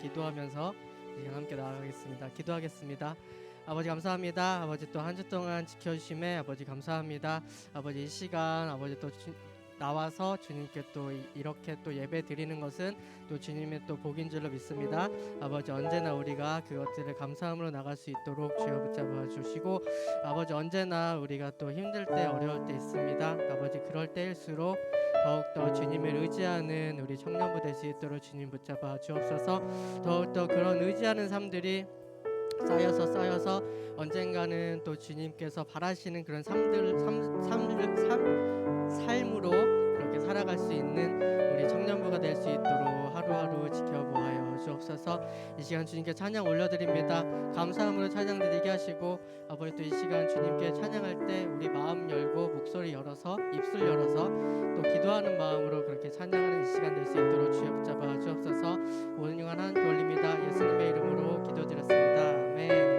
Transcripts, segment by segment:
기도하면서 이제 함께 나아가겠습니다. 기도하겠습니다. 아버지 감사합니다. 아버지 또 한 주 동안 지켜주심에 아버지 감사합니다. 아버지 이 시간 아버지 또 나와서 주님께 또 이렇게 또 예배 드리는 것은 또 주님의 또 복인 줄로 믿습니다. 아버지 언제나 우리가 그것들을 감사함으로 나갈 수 있도록 주여 붙잡아 주시고 아버지 언제나 우리가 또 힘들 때 어려울 때 있습니다. 아버지 그럴 때일수록 더욱더 주님을 의지하는 우리 청년부 될 수 있도록 주님 붙잡아 주옵소서. 더욱더 그런 의지하는 삶들이 쌓여서 언젠가는 또 주님께서 바라시는 그런 삶으로 그렇게 살아갈 수 있는 우리 청년부가 될 수 있도록 하루하루 지켜보아요 주옵소서. 이 시간 주님께 찬양 올려드립니다. 감사함으로 찬양 드리게 하시고 아버지 또 이 시간 주님께 찬양할 때 우리 마음 열고 목소리 열어서 입술 열어서 또 기도하는 마음으로 그렇게 찬양하는 이 시간 될 수 있도록 주여 붙잡아 주옵소서. 모든 영광 하나님께 올립니다. 예수님의 이름으로 기도드렸습니다. 아멘.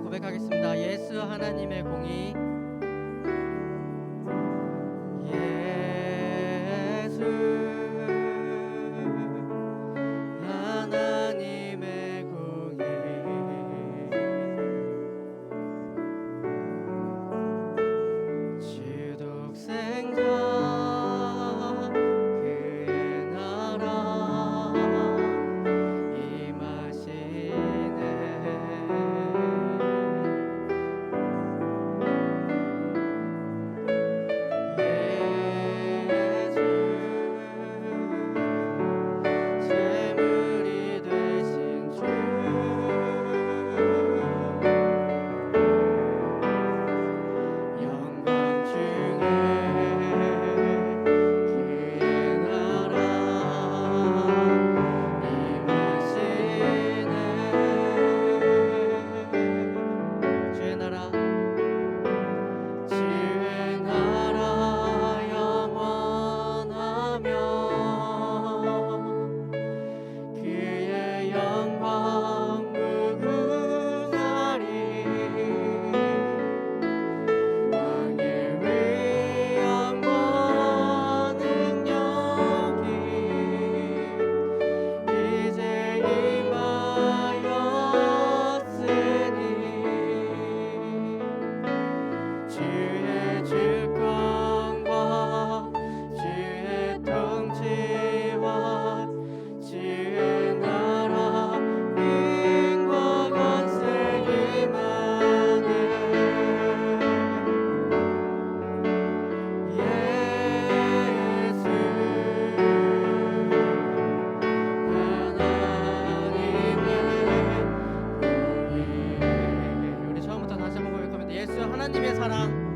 고백하겠습니다. 예수 하나님의 공의 예수 하나님의 공의 주독생자 그의 나라 임하시네 하나님의 사랑 예수 하나님의 사랑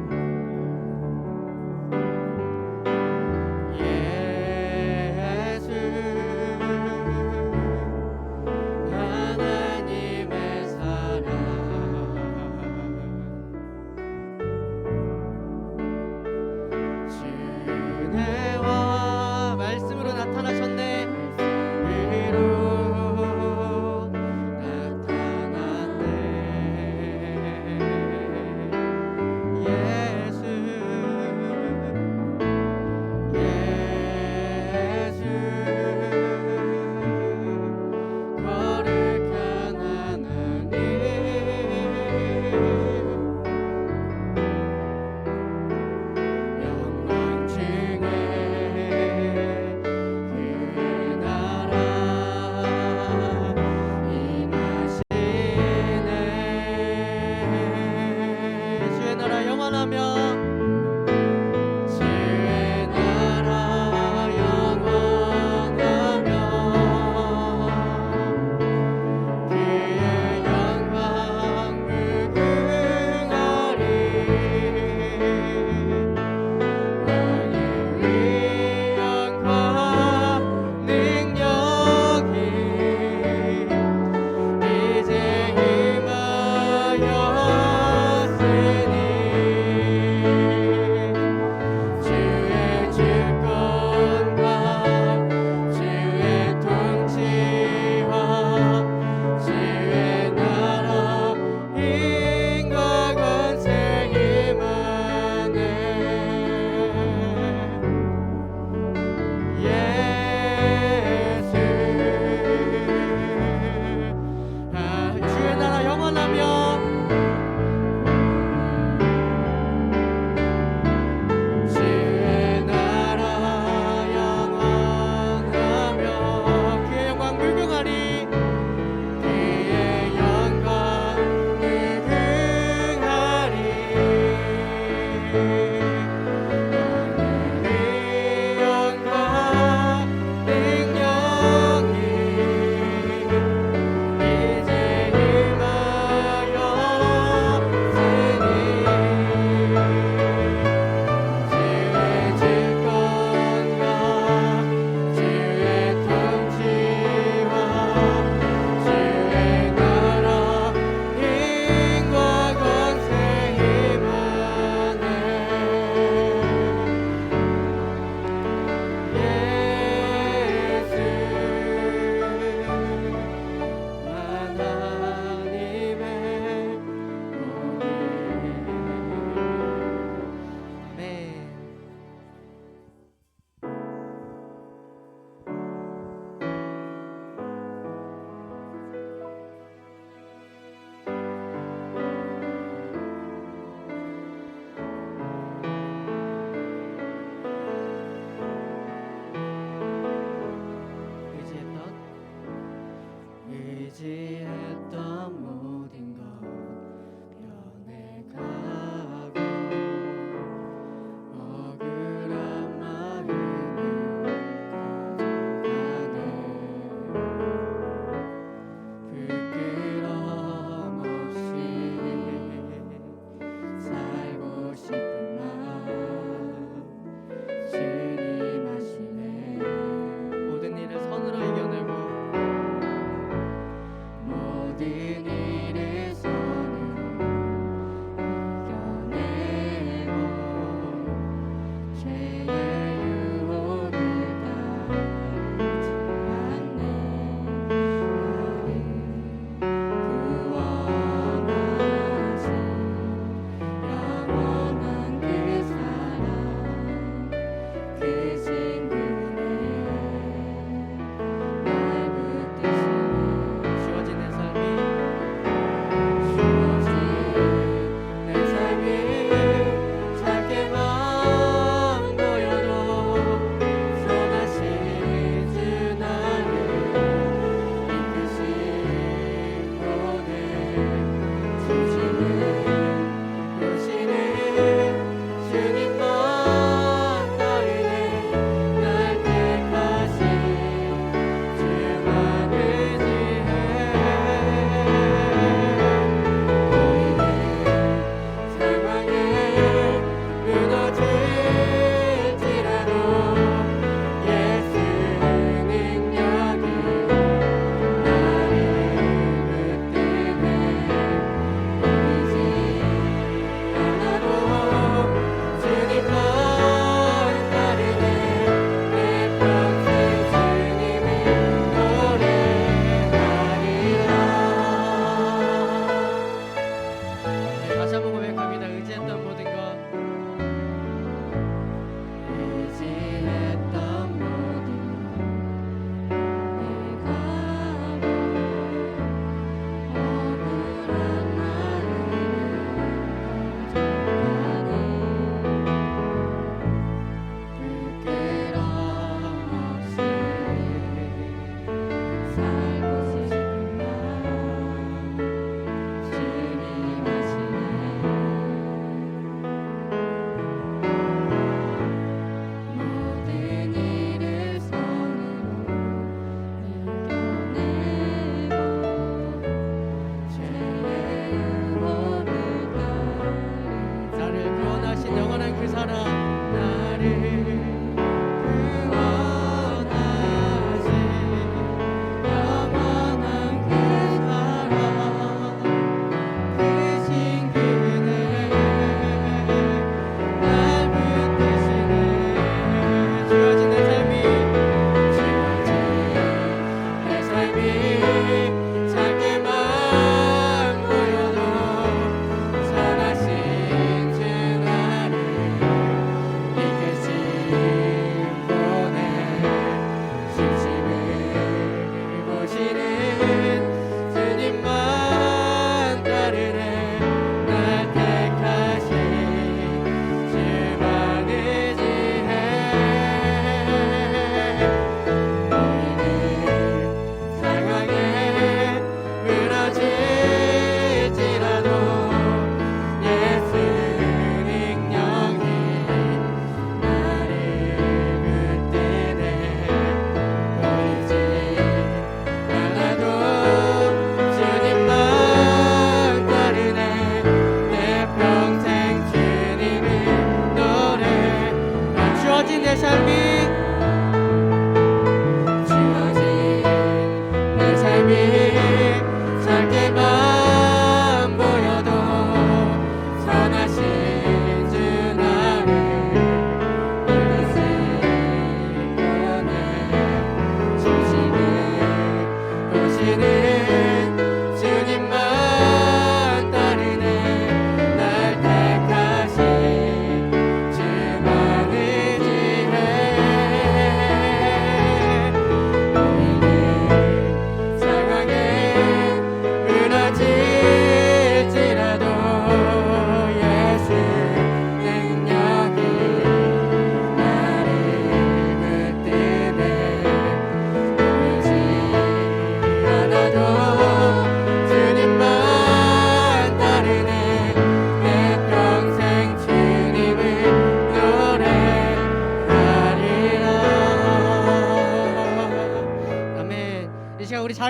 주내와 말씀으로 나타나셨네 Yeah.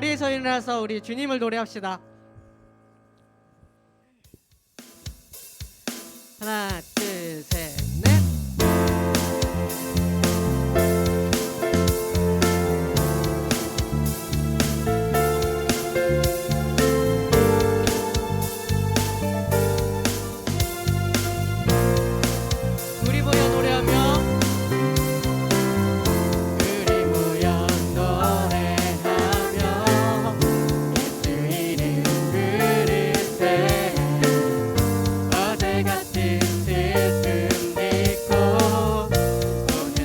자리에서 일어나서 우리 주님을 노래합시다. 하나, 둘, 셋, 넷. 우리 모여 노래하며 우리 모여 노래하며 예수 이름 부르세 어제 같은 슬픔 잊고 오늘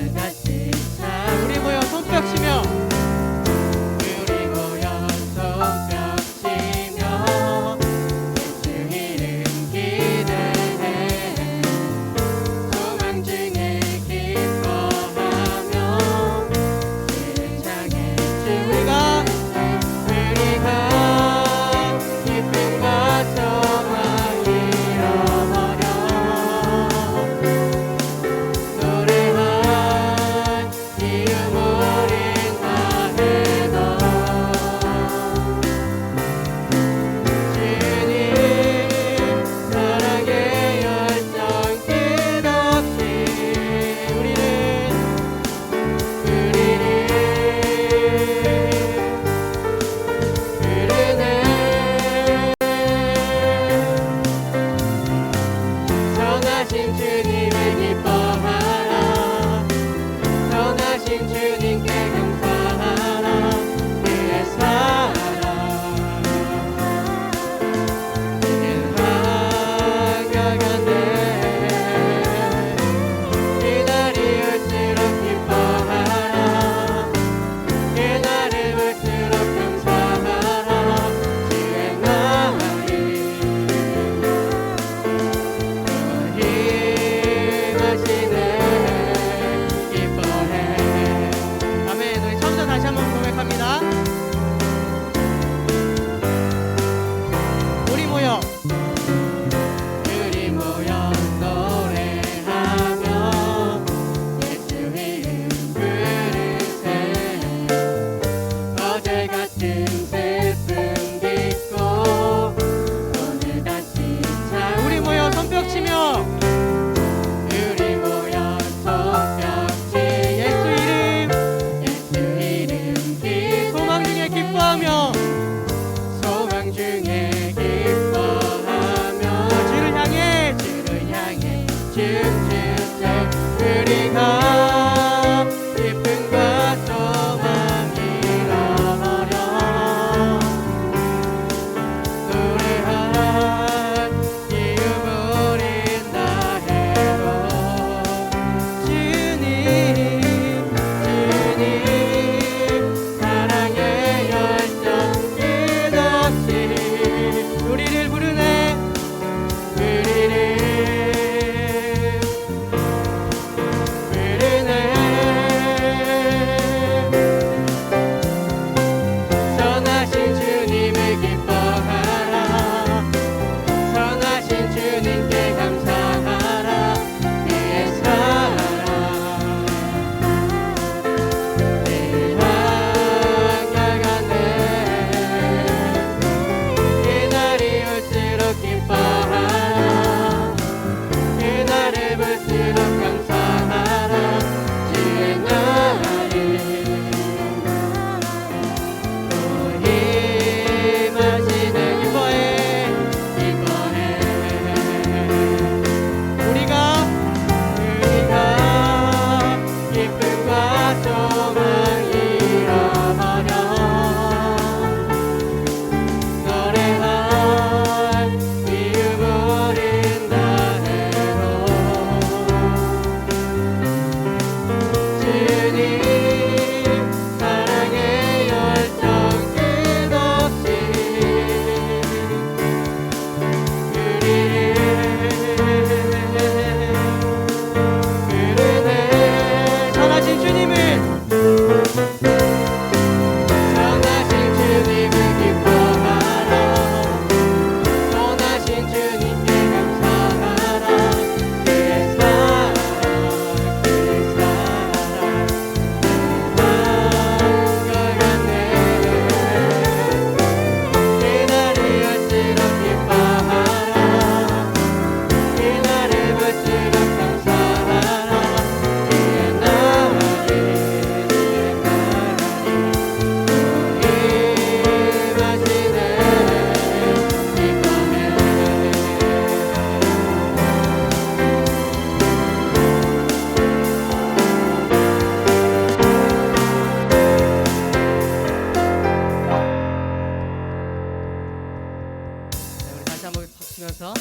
한번 박수면서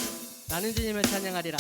나는 주님을 찬양하리라.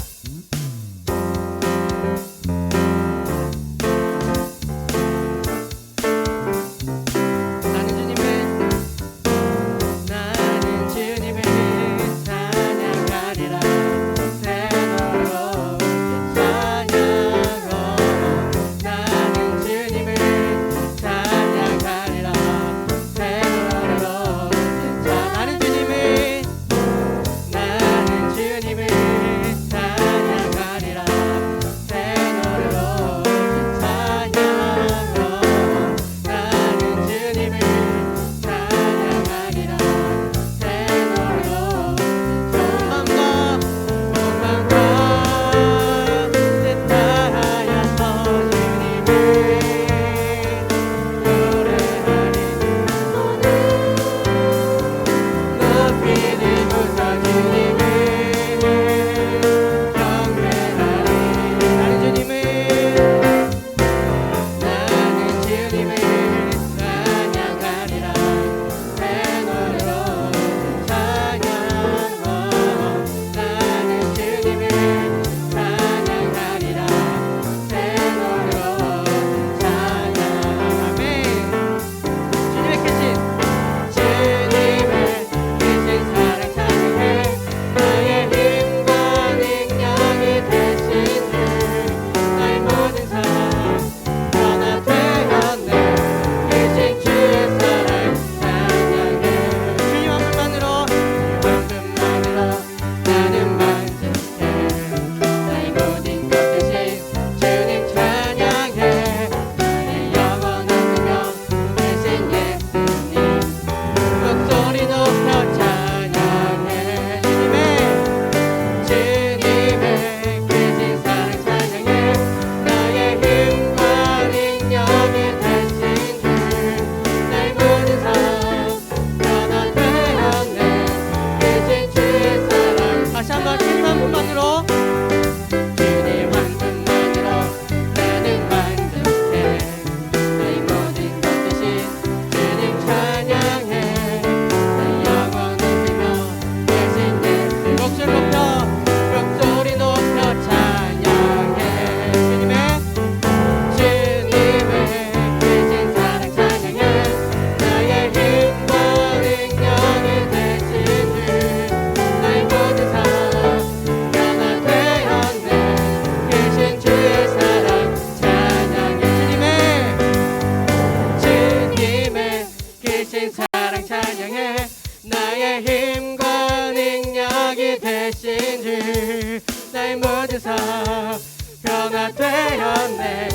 변화되었네.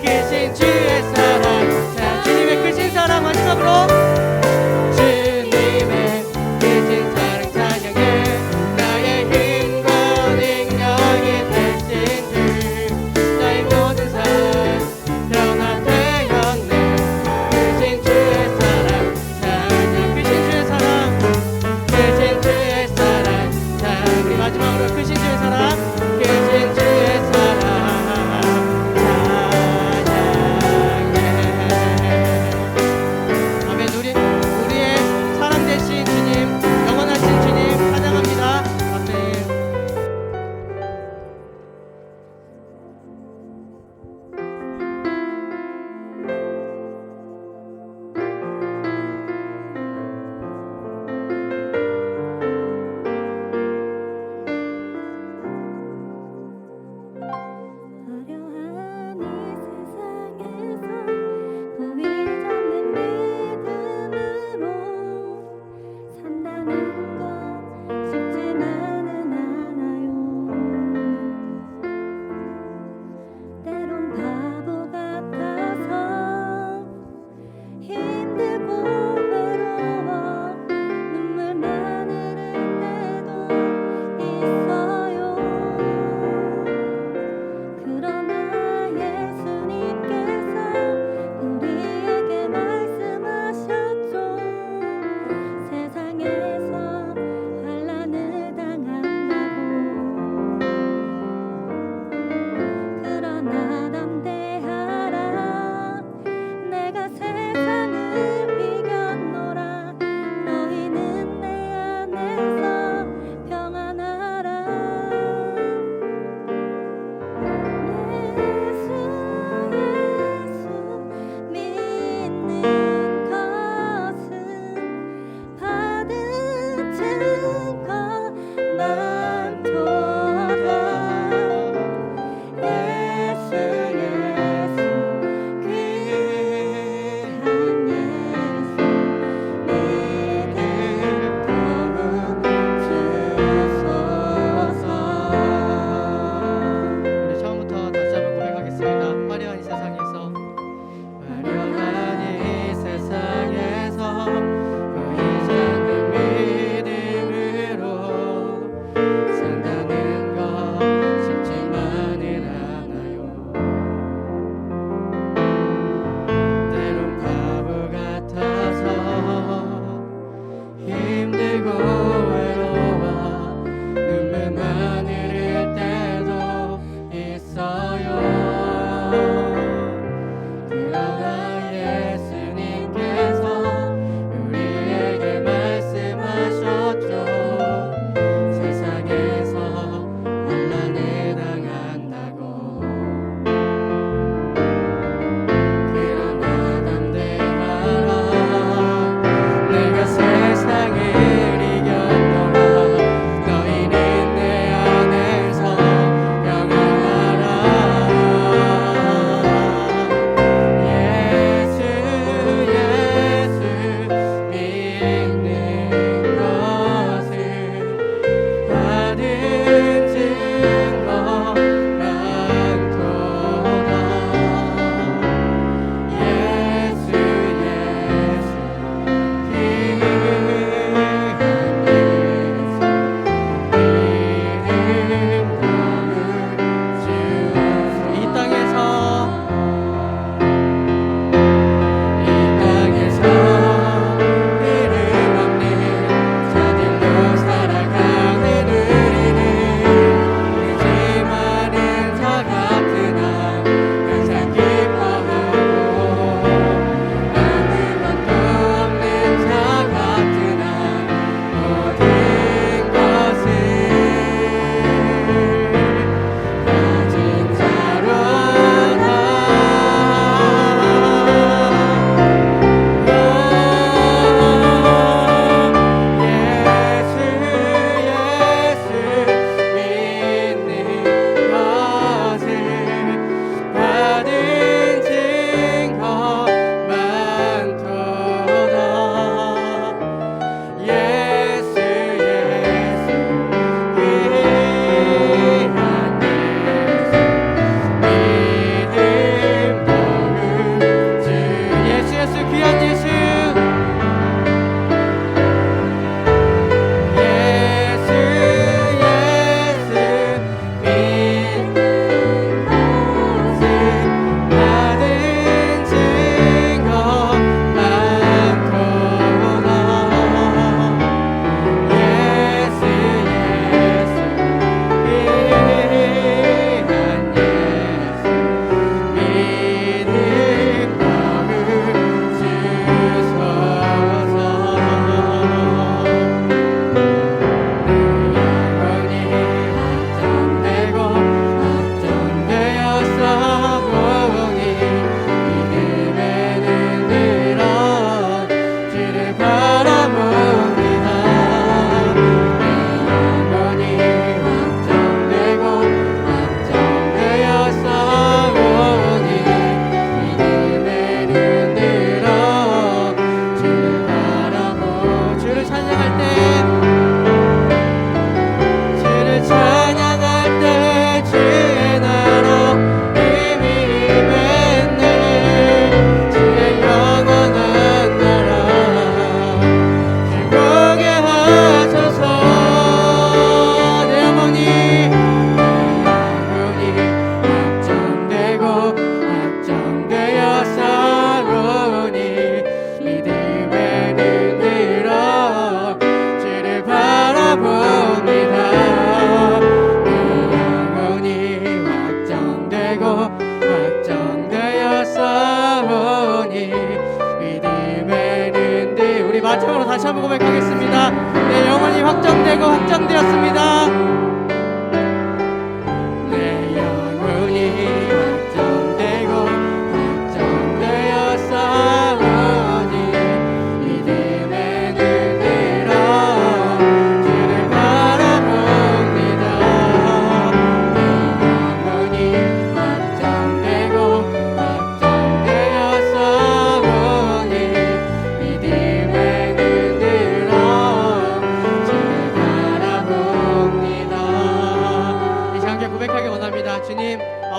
크신 주의 사랑. 자, 주님의 크신 사랑 마지막으로 주님의 크신 사랑 찬양해. 나의 힘과 능력이 되신 주 나의 모든 삶 변화되었네. 크신 주의 사랑 찬양. 크신 주의 사랑 크신 주의 사랑. 자, 우리 마지막으로 크신 주의 사랑 크신 주의 사랑 찬양해. 아멘. 우리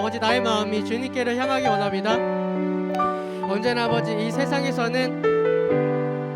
아버지 나의 마음이 주님께로 향하기 원합니다. 언제나 아버지 이 세상에서는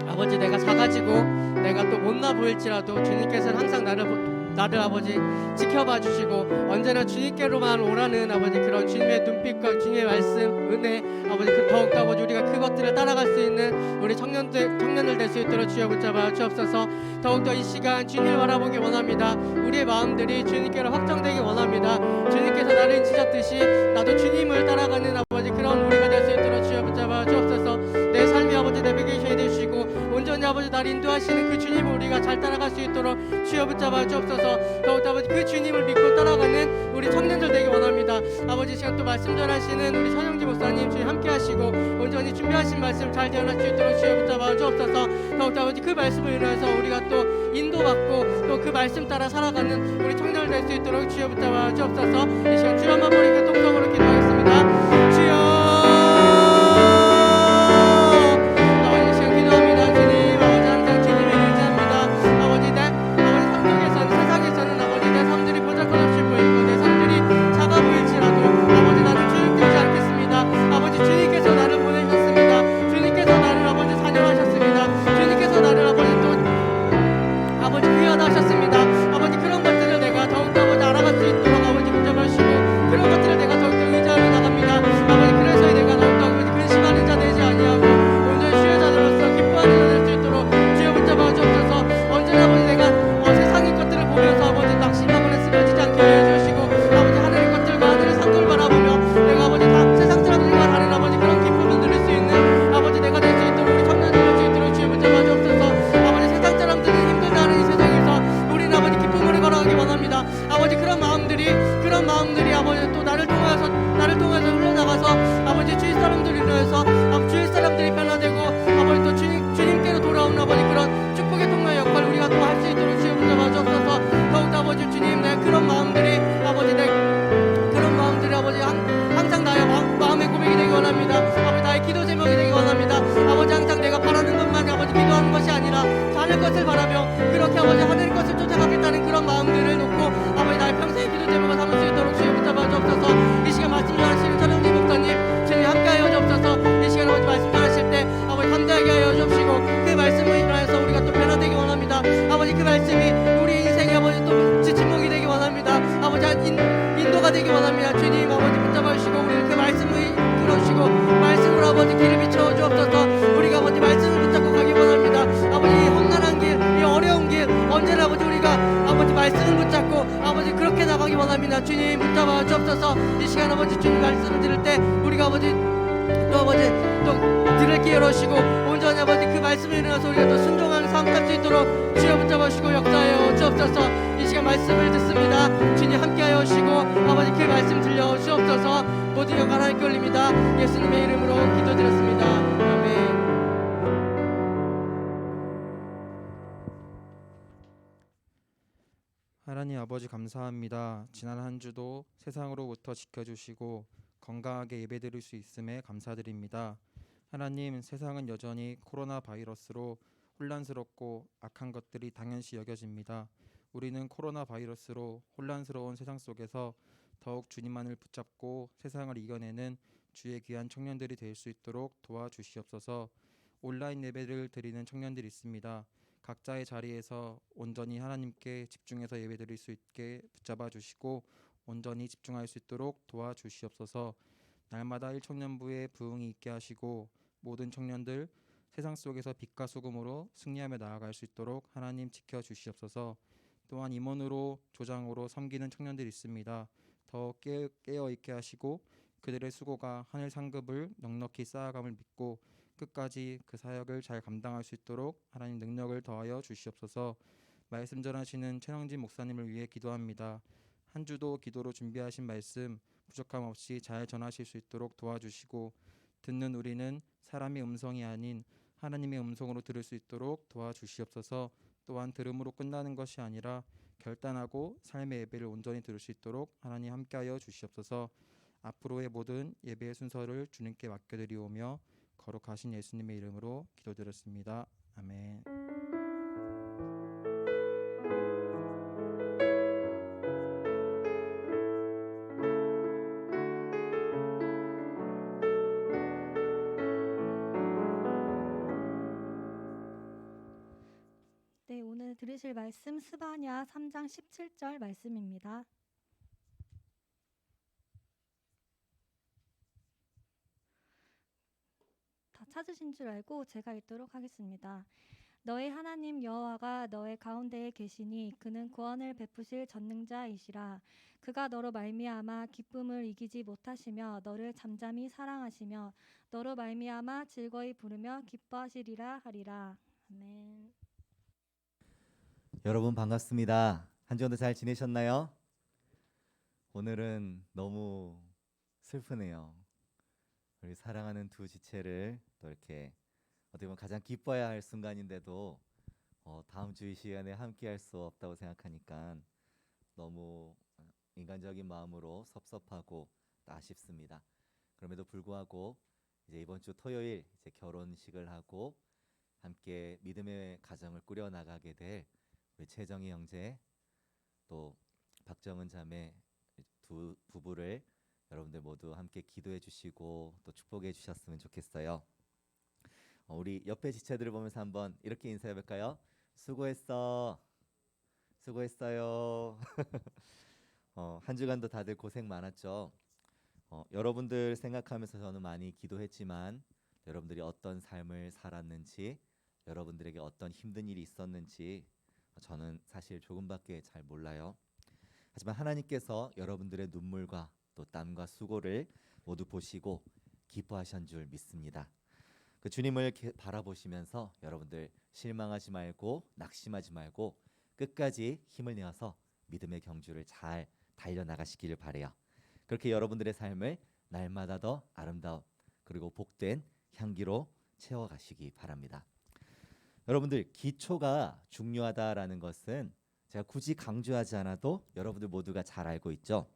아버지 내가 작아지고 내가 또 못나 보일지라도 주님께서는 항상 나를 아버지 지켜봐 주시고 언제나 주님께로만 오라는 아버지 그런 주님의 눈빛과 주님의 말씀 은혜 아버지 더욱더 아버지 우리가 그것들을 따라갈 수 있는 우리 청년들 될 수 있도록 주여 붙잡아 주옵소서. 더욱더 이 시간 주님을 바라보기 원합니다. 우리의 마음들이 주님께로 확정되기 원합니다. 주님께서 나를 인치셨듯이 나도 주님을 따라가는 아버지 그런 우리가 될 수 있도록 주여 붙잡아 주옵소서. 내 삶이 아버지 내비게이션이 되시고 온전히 아버지 나를 인도하시는 그 주님을 우리가 잘 따라갈 수 있도록 주여 붙잡아 주옵소서. 더욱더 아버지 그 주님을 믿고 따라가는 우리 청년들 되기 원합니다. 아버지 시간 또 말씀 전하시는 우리 선영지 목사님 주님 함께 하시고 온전히 준비하신 말씀 잘 전할 수 있도록 주여 붙잡아 주옵소서. 더욱더 아버지 그 말씀을 인하여서 우리가 또 인도받고 또 그 말씀 따라 살아가는 우리 청년들 될 수 있도록 주여 붙잡아 주옵소서. 이 시간 주여 한번 우리 통성으로 기도하겠습니다. 주여 것을 바라며 그렇게 아버지 하늘 것을 쫓아가겠다는 그런 마음들을 놓고 아버지 나의 평생의 기도 제목을 삼을 수 있도록 주여 붙잡아 주옵소서. 이 시간 말씀 전하시는 천영지 목사님 주님 함께하여 주옵소서. 이 시간 아버지 말씀 전하실 때 아버지 감당하게 하여 주옵시고 그 말씀을 인하여서 우리가 또 변화되기 원합니다. 아버지 그 말씀이 우리 인생에 아버지 또 지침목이 되기 원합니다. 아버지 인도가 되기 원합니다. 주님 아버지 붙잡아 주시고 우리 그 말씀을 이끌어주시고 말씀으로 아버지 길을 비춰 주옵소서. 우리가 아버지 말씀을 붙잡고 가기 원합니다. 아버지 이 험난한 길, 이 어려운 길 언제나 아버지 우리가 아버지 말씀을 붙잡고 아버지 그렇게 나가기 원합니다. 주님 붙잡아 주옵소서. 이 시간 아버지 주님 말씀 들을 때 우리가 아버지 또 아버지 또 들을 기회 열어주시고 온전히 아버지 그 말씀을 인하여서 우리가 또 순종하는 삶 살 수 있도록 주여 붙잡아 주시고 역사하여 주옵소서. 이 시간 말씀을 듣습니다. 주님 함께하여 주시고 아버지 그 말씀 들려 주옵소서. 모든 영광 하나님께 올립니다. 예수님의 이름으로 기도드렸습니다. 아멘. 하나님 아버지 감사합니다. 지난 한 주도 세상으로부터 지켜주시고 건강하게 예배드릴 수 있음에 감사드립니다. 하나님, 세상은 여전히 코로나 바이러스로 혼란스럽고 악한 것들이 당연시 여겨집니다. 우리는 코로나 바이러스로 혼란스러운 세상 속에서 더욱 주님만을 붙잡고 세상을 이겨내는 주의 귀한 청년들이 될 수 있도록 도와주시옵소서. 온라인 예배를 드리는 청년들이 있습니다. 각자의 자리에서 온전히 하나님께 집중해서 예배드릴 수 있게 붙잡아 주시고 온전히 집중할 수 있도록 도와주시옵소서. 날마다 1청년부에 부흥이 있게 하시고 모든 청년들 세상 속에서 빛과 소금으로 승리하며 나아갈 수 있도록 하나님 지켜주시옵소서. 또한 임원으로 조장으로 섬기는 청년들이 있습니다. 더 깨어있게 하시고 그들의 수고가 하늘 상급을 넉넉히 쌓아감을 믿고 끝까지 그 사역을 잘 감당할 수 있도록 하나님 능력을 더하여 주시옵소서. 말씀 전하시는 최영진 목사님을 위해 기도합니다. 한 주도 기도로 준비하신 말씀 부족함 없이 잘 전하실 수 있도록 도와주시고 듣는 우리는 사람의 음성이 아닌 하나님의 음성으로 들을 수 있도록 도와주시옵소서. 또한 들음으로 끝나는 것이 아니라 결단하고 삶의 예배를 온전히 들을 수 있도록 하나님 함께하여 주시옵소서. 앞으로의 모든 예배의 순서를 주님께 맡겨드리오며 거룩하신 예수님의 이름으로 기도드렸습니다. 아멘. 읽을 말씀 스바냐 3장 17절 말씀입니다. 다 찾으신 줄 알고 제가 읽도록 하겠습니다. 너의 하나님 여호와가 너의 가운데에 계시니 그는 구원을 베푸실 전능자이시라. 그가 너로 말미암아 기쁨을 이기지 못하시며 너를 잠잠히 사랑하시며 너로 말미암아 즐거이 부르며 기뻐하시리라 하리라. 아멘. 여러분 반갑습니다. 한 주간도 잘 지내셨나요? 오늘은 너무 슬프네요. 우리 사랑하는 두 지체를 또 이렇게 어떻게 보면 가장 기뻐해야 할 순간인데도 다음 주 이 시간에 함께 할 수 없다고 생각하니까 너무 인간적인 마음으로 섭섭하고 아쉽습니다. 그럼에도 불구하고 이제 이번 주 토요일 이제 결혼식을 하고 함께 믿음의 가정을 꾸려 나가게 될 우리 최정희 형제 또 박정은 자매 두 부부를 여러분들 모두 함께 기도해 주시고 또 축복해 주셨으면 좋겠어요. 우리 옆에 지체들을 보면서 한번 이렇게 인사해 볼까요? 수고했어. 수고했어요. 한 주간도 다들 고생 많았죠. 여러분들 생각하면서 저는 많이 기도했지만 여러분들이 어떤 삶을 살았는지, 여러분들에게 어떤 힘든 일이 있었는지 저는 사실 조금밖에 잘 몰라요. 하지만 하나님께서 여러분들의 눈물과 또 땀과 수고를 모두 보시고 기뻐하신 줄 믿습니다. 그 주님을 바라보시면서 여러분들 실망하지 말고 낙심하지 말고 끝까지 힘을 내어서 믿음의 경주를 잘 달려나가시기를 바라요. 그렇게 여러분들의 삶을 날마다 더 아름다운 그리고 복된 향기로 채워가시기 바랍니다. 여러분들 기초가 중요하다라는 것은 제가 굳이 강조하지 않아도 여러분들 모두가 잘 알고 있죠.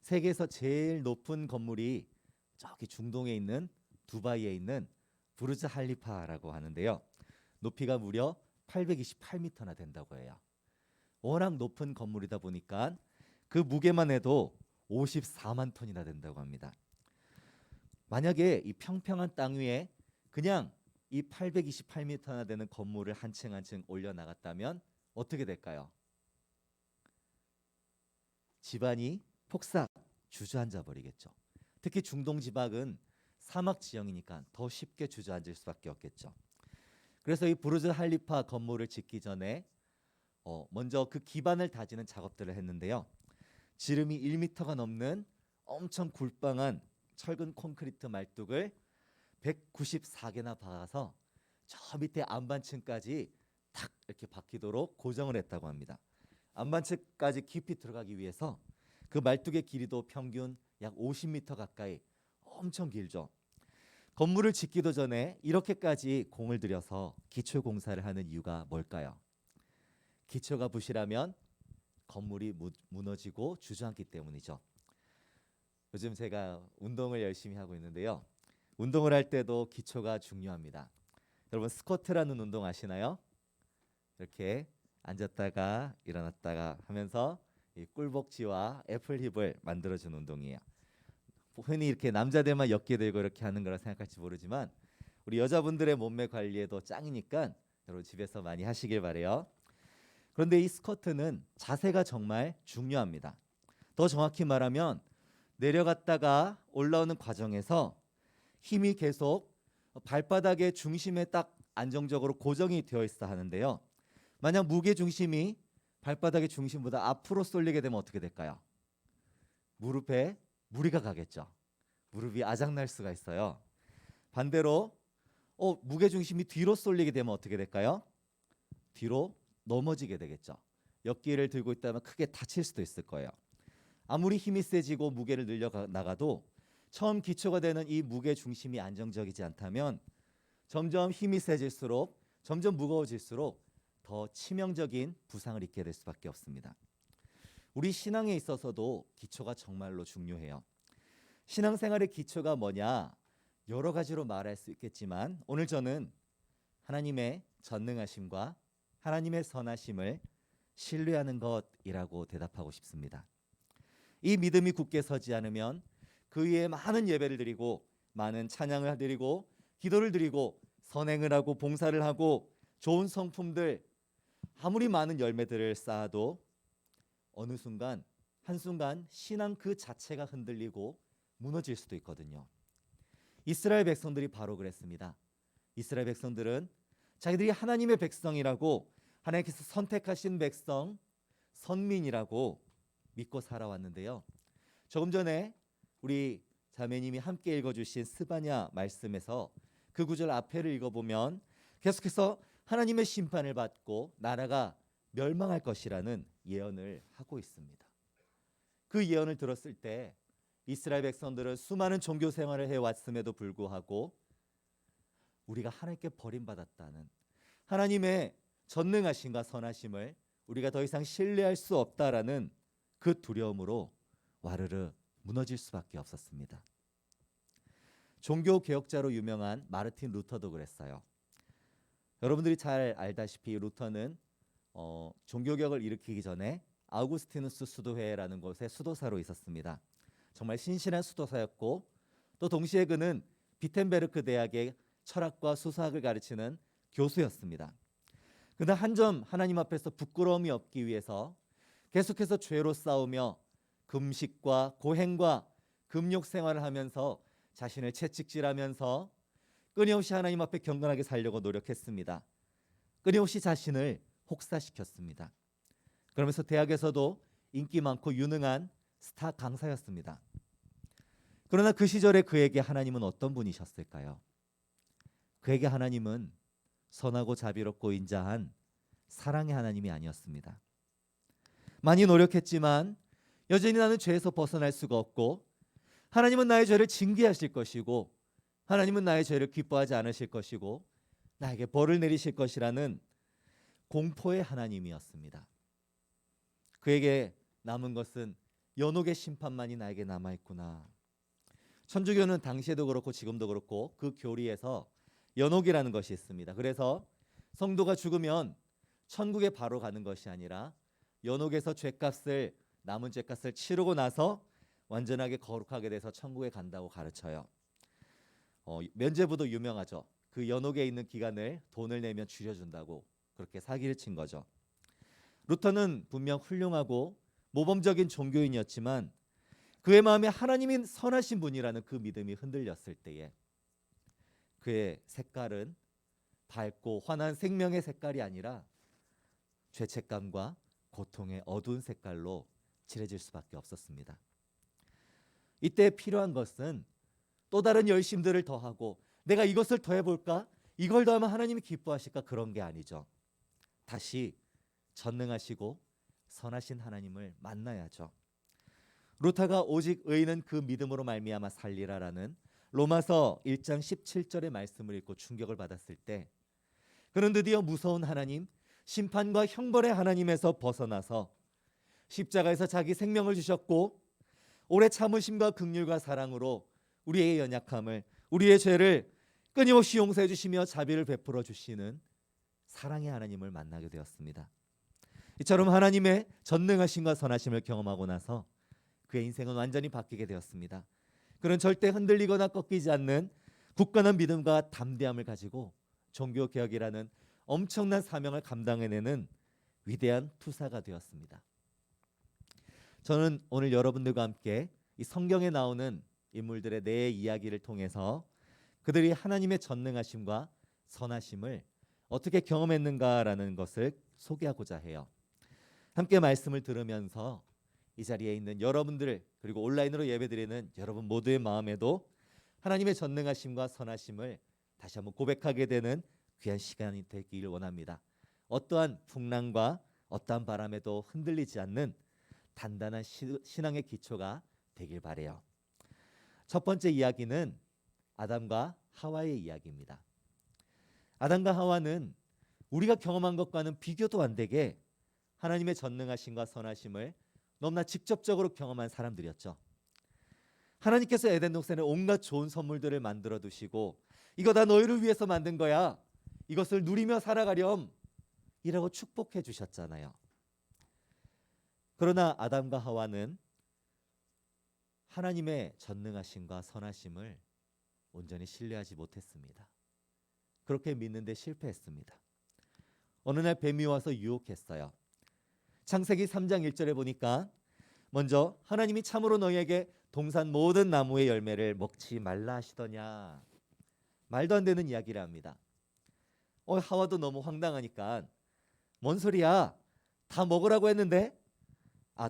세계에서 제일 높은 건물이 저기 중동에 있는 두바이에 있는 부르즈 할리파라고 하는데요. 높이가 무려 828m나 된다고 해요. 워낙 높은 건물이다 보니까 그 무게만 해도 54만 톤이나 된다고 합니다. 만약에 이 평평한 땅 위에 그냥 이 828m나 되는 건물을 한 층 한 층 올려 나갔다면 어떻게 될까요? 집안이 폭삭 주저앉아 버리겠죠. 특히 중동 지방은 사막 지형이니까 더 쉽게 주저앉을 수밖에 없겠죠. 그래서 이 부르즈 할리파 건물을 짓기 전에 먼저 그 기반을 다지는 작업들을 했는데요. 지름이 1m가 넘는 엄청 굴빵한 철근 콘크리트 말뚝을 194개나 박아서 저 밑에 안반층까지 탁 이렇게 박히도록 고정을 했다고 합니다. 안반층까지 깊이 들어가기 위해서 그 말뚝의 길이도 평균 약 50m 가까이 엄청 길죠. 건물을 짓기도 전에 이렇게까지 공을 들여서 기초 공사를 하는 이유가 뭘까요? 기초가 부실하면 건물이 무너지고 주저앉기 때문이죠. 요즘 제가 운동을 열심히 하고 있는데요. 운동을 할 때도 기초가 중요합니다. 여러분 스쿼트라는 운동 아시나요? 이렇게 앉았다가 일어났다가 하면서 이 꿀복지와 애플힙을 만들어주는 운동이에요. 흔히 이렇게 남자들만 어깨 들고 이렇게 하는 거라 생각할지 모르지만 우리 여자분들의 몸매 관리에도 짱이니까 여러분 집에서 많이 하시길 바래요. 그런데 이 스쿼트는 자세가 정말 중요합니다. 더 정확히 말하면 내려갔다가 올라오는 과정에서 힘이 계속 발바닥의 중심에 딱 안정적으로 고정이 되어 있어야 하는데요. 만약 무게 중심이 발바닥의 중심보다 앞으로 쏠리게 되면 어떻게 될까요? 무릎에 무리가 가겠죠. 무릎이 아작날 수가 있어요. 반대로 무게 중심이 뒤로 쏠리게 되면 어떻게 될까요? 뒤로 넘어지게 되겠죠. 역기를 들고 있다면 크게 다칠 수도 있을 거예요. 아무리 힘이 세지고 무게를 늘려 나가도 처음 기초가 되는 이 무게 중심이 안정적이지 않다면 점점 힘이 세질수록 점점 무거워질수록 더 치명적인 부상을 입게 될 수밖에 없습니다. 우리 신앙에 있어서도 기초가 정말로 중요해요. 신앙생활의 기초가 뭐냐? 여러 가지로 말할 수 있겠지만 오늘 저는 하나님의 전능하심과 하나님의 선하심을 신뢰하는 것이라고 대답하고 싶습니다. 이 믿음이 굳게 서지 않으면 그 위에 많은 예배를 드리고 많은 찬양을 드리고 기도를 드리고 선행을 하고 봉사를 하고 좋은 성품들 아무리 많은 열매들을 쌓아도 어느 순간 한순간 신앙 그 자체가 흔들리고 무너질 수도 있거든요. 이스라엘 백성들이 바로 그랬습니다. 이스라엘 백성들은 자기들이 하나님의 백성이라고, 하나님께서 선택하신 백성, 선민이라고 믿고 살아왔는데요. 조금 전에 우리 자매님이 함께 읽어주신 스바냐 말씀에서 그 구절 앞에를 읽어보면 계속해서 하나님의 심판을 받고 나라가 멸망할 것이라는 예언을 하고 있습니다. 그 예언을 들었을 때 이스라엘 백성들은 수많은 종교 생활을 해왔음에도 불구하고 우리가 하나님께 버림받았다는, 하나님의 전능하심과 선하심을 우리가 더 이상 신뢰할 수 없다라는 그 두려움으로 와르르 무너질 수밖에 없었습니다. 종교 개혁자로 유명한 마르틴 루터도 그랬어요. 여러분들이 잘 알다시피 루터는 종교개혁을 일으키기 전에 아우구스티누스 수도회라는 곳의 수도사로 있었습니다. 정말 신실한 수도사였고, 또 동시에 그는 비텐베르크 대학의 철학과 수사학을 가르치는 교수였습니다. 그러나 한 점 하나님 앞에서 부끄러움이 없기 위해서 계속해서 죄로 싸우며 금식과 고행과 금욕 생활을 하면서 자신을 채찍질하면서 끊임없이 하나님 앞에 경건하게 살려고 노력했습니다. 끊임없이 자신을 혹사시켰습니다. 그러면서 대학에서도 인기 많고 유능한 스타 강사였습니다. 그러나 그 시절에 그에게 하나님은 어떤 분이셨을까요? 그에게 하나님은 선하고 자비롭고 인자한 사랑의 하나님이 아니었습니다. 많이 노력했지만 여전히 나는 죄에서 벗어날 수가 없고, 하나님은 나의 죄를 징계하실 것이고, 하나님은 나의 죄를 기뻐하지 않으실 것이고 나에게 벌을 내리실 것이라는 공포의 하나님이었습니다. 그에게 남은 것은 연옥의 심판만이 나에게 남아있구나. 천주교는 당시에도 그렇고 지금도 그렇고 그 교리에서 연옥이라는 것이 있습니다. 그래서 성도가 죽으면 천국에 바로 가는 것이 아니라 연옥에서 남은 죄값을 치르고 나서 완전하게 거룩하게 돼서 천국에 간다고 가르쳐요. 면죄부도 유명하죠. 그 연옥에 있는 기간을 돈을 내면 줄여준다고 그렇게 사기를 친 거죠. 루터는 분명 훌륭하고 모범적인 종교인이었지만 그의 마음에 하나님이 선하신 분이라는 그 믿음이 흔들렸을 때에 그의 색깔은 밝고 환한 생명의 색깔이 아니라 죄책감과 고통의 어두운 색깔로 칠해질 수밖에 없었습니다. 이때 필요한 것은 또 다른 열심들을 더하고 내가 이것을 더해볼까? 이걸 더하면 하나님이 기뻐하실까? 그런 게 아니죠. 다시 전능하시고 선하신 하나님을 만나야죠. 루터가 오직 의인은 그 믿음으로 말미암아 살리라라는 로마서 1장 17절의 말씀을 읽고 충격을 받았을 때 그는 드디어 무서운 하나님, 심판과 형벌의 하나님에서 벗어나서 십자가에서 자기 생명을 주셨고 오래 참으심과 긍휼과 사랑으로 우리의 연약함을, 우리의 죄를 끊임없이 용서해 주시며 자비를 베풀어 주시는 사랑의 하나님을 만나게 되었습니다. 이처럼 하나님의 전능하심과 선하심을 경험하고 나서 그의 인생은 완전히 바뀌게 되었습니다. 그는 절대 흔들리거나 꺾이지 않는 굳건한 믿음과 담대함을 가지고 종교개혁이라는 엄청난 사명을 감당해내는 위대한 투사가 되었습니다. 저는 오늘 여러분들과 함께 이 성경에 나오는 인물들의 내 이야기를 통해서 그들이 하나님의 전능하심과 선하심을 어떻게 경험했는가라는 것을 소개하고자 해요. 함께 말씀을 들으면서 이 자리에 있는 여러분들, 그리고 온라인으로 예배드리는 여러분 모두의 마음에도 하나님의 전능하심과 선하심을 다시 한번 고백하게 되는 귀한 시간이 되기를 원합니다. 어떠한 풍랑과 어떠한 바람에도 흔들리지 않는 단단한 신앙의 기초가 되길 바라요. 첫 번째 이야기는 아담과 하와의 이야기입니다. 아담과 하와는 우리가 경험한 것과는 비교도 안 되게 하나님의 전능하심과 선하심을 너무나 직접적으로 경험한 사람들이었죠. 하나님께서 에덴 동산에 온갖 좋은 선물들을 만들어 두시고 이거 다 너희를 위해서 만든 거야. 이것을 누리며 살아가렴. 이라고 축복해 주셨잖아요. 그러나 아담과 하와는 하나님의 전능하심과 선하심을 온전히 신뢰하지 못했습니다. 그렇게 믿는데 실패했습니다. 어느 날 뱀이 와서 유혹했어요. 창세기 3장 1절에 보니까 먼저 하나님이 참으로 너희에게 동산 모든 나무의 열매를 먹지 말라 하시더냐. 말도 안 되는 이야기를 합니다. 하와도 너무 황당하니까 뭔 소리야? 다 먹으라고 했는데?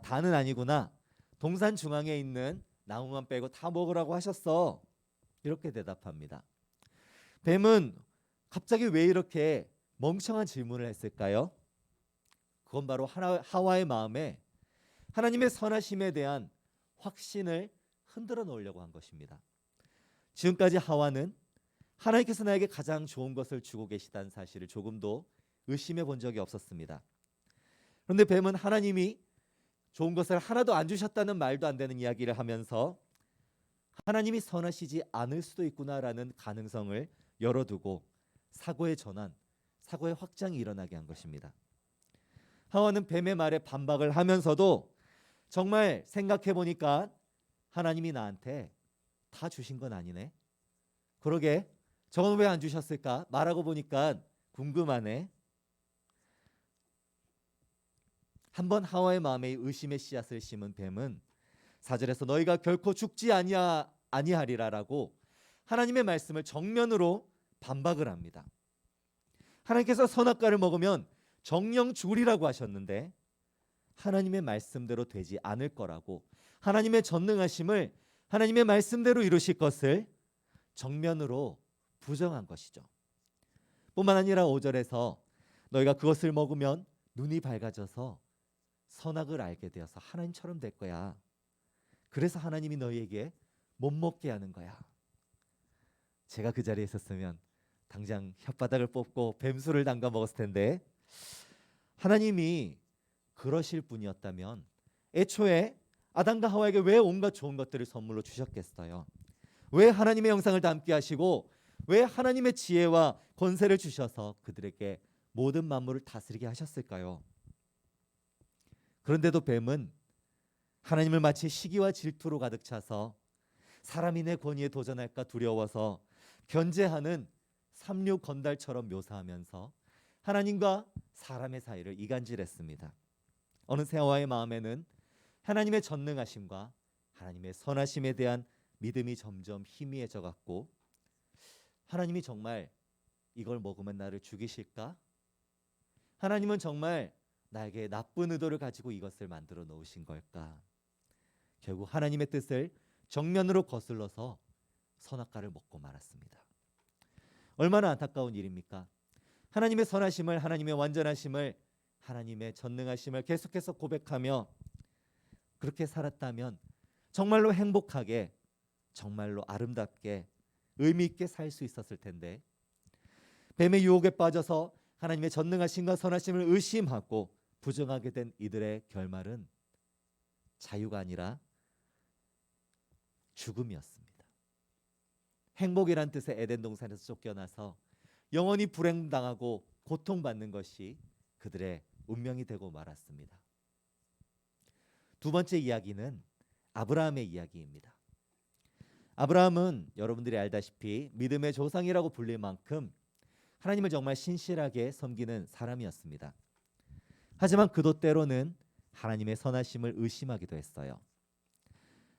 다는 아니구나. 동산 중앙에 있는 나무만 빼고 다 먹으라고 하셨어. 이렇게 대답합니다. 뱀은 갑자기 왜 이렇게 멍청한 질문을 했을까요? 그건 바로 하와의 마음에 하나님의 선하심에 대한 확신을 흔들어 놓으려고 한 것입니다. 지금까지 하와는 하나님께서 나에게 가장 좋은 것을 주고 계시다는 사실을 조금도 의심해 본 적이 없었습니다. 그런데 뱀은 하나님이 좋은 것을 하나도 안 주셨다는 말도 안 되는 이야기를 하면서 하나님이 선하시지 않을 수도 있구나라는 가능성을 열어두고 사고의 전환, 사고의 확장이 일어나게 한 것입니다. 하와는 뱀의 말에 반박을 하면서도 정말 생각해 보니까 하나님이 나한테 다 주신 건 아니네. 그러게 저건 왜 안 주셨을까? 말하고 보니까 궁금하네. 한번 하와의 마음에 의심의 씨앗을 심은 뱀은 4절에서 너희가 결코 죽지 아니하리라라고 하나님의 말씀을 정면으로 반박을 합니다. 하나님께서 선악과를 먹으면 정령 죽으리라고 하셨는데 하나님의 말씀대로 되지 않을 거라고, 하나님의 전능하심을 하나님의 말씀대로 이루실 것을 정면으로 부정한 것이죠. 뿐만 아니라 5절에서 너희가 그것을 먹으면 눈이 밝아져서 선악을 알게 되어서 하나님처럼 될 거야. 그래서 하나님이 너희에게 못 먹게 하는 거야. 제가 그 자리에 있었으면 당장 혓바닥을 뽑고 뱀술을 담가 먹었을 텐데, 하나님이 그러실 분이었다면 애초에 아담과 하와에게 왜 온갖 좋은 것들을 선물로 주셨겠어요? 왜 하나님의 형상을 닮게 하시고 왜 하나님의 지혜와 권세를 주셔서 그들에게 모든 만물을 다스리게 하셨을까요? 그런데도 뱀은 하나님을 마치 시기와 질투로 가득 차서 사람이 내 권위에 도전할까 두려워서 견제하는 삼류 건달처럼 묘사하면서 하나님과 사람의 사이를 이간질했습니다. 어느새 하와의 마음에는 하나님의 전능하심과 하나님의 선하심에 대한 믿음이 점점 희미해져 갔고, 하나님이 정말 이걸 먹으면 나를 죽이실까? 하나님은 정말 나에게 나쁜 의도를 가지고 이것을 만들어 놓으신 걸까? 결국 하나님의 뜻을 정면으로 거슬러서 선악과를 먹고 말았습니다. 얼마나 안타까운 일입니까? 하나님의 선하심을, 하나님의 완전하심을, 하나님의 전능하심을 계속해서 고백하며 그렇게 살았다면 정말로 행복하게, 정말로 아름답게, 의미 있게 살 수 있었을 텐데, 뱀의 유혹에 빠져서 하나님의 전능하심과 선하심을 의심하고 부정하게 된 이들의 결말은 자유가 아니라 죽음이었습니다. 행복이란 뜻의 에덴 동산에서 쫓겨나서 영원히 불행당하고 고통받는 것이 그들의 운명이 되고 말았습니다. 두 번째 이야기는 아브라함의 이야기입니다. 아브라함은 여러분들이 알다시피 믿음의 조상이라고 불릴 만큼 하나님을 정말 신실하게 섬기는 사람이었습니다. 하지만 그도 때로는 하나님의 선하심을 의심하기도 했어요.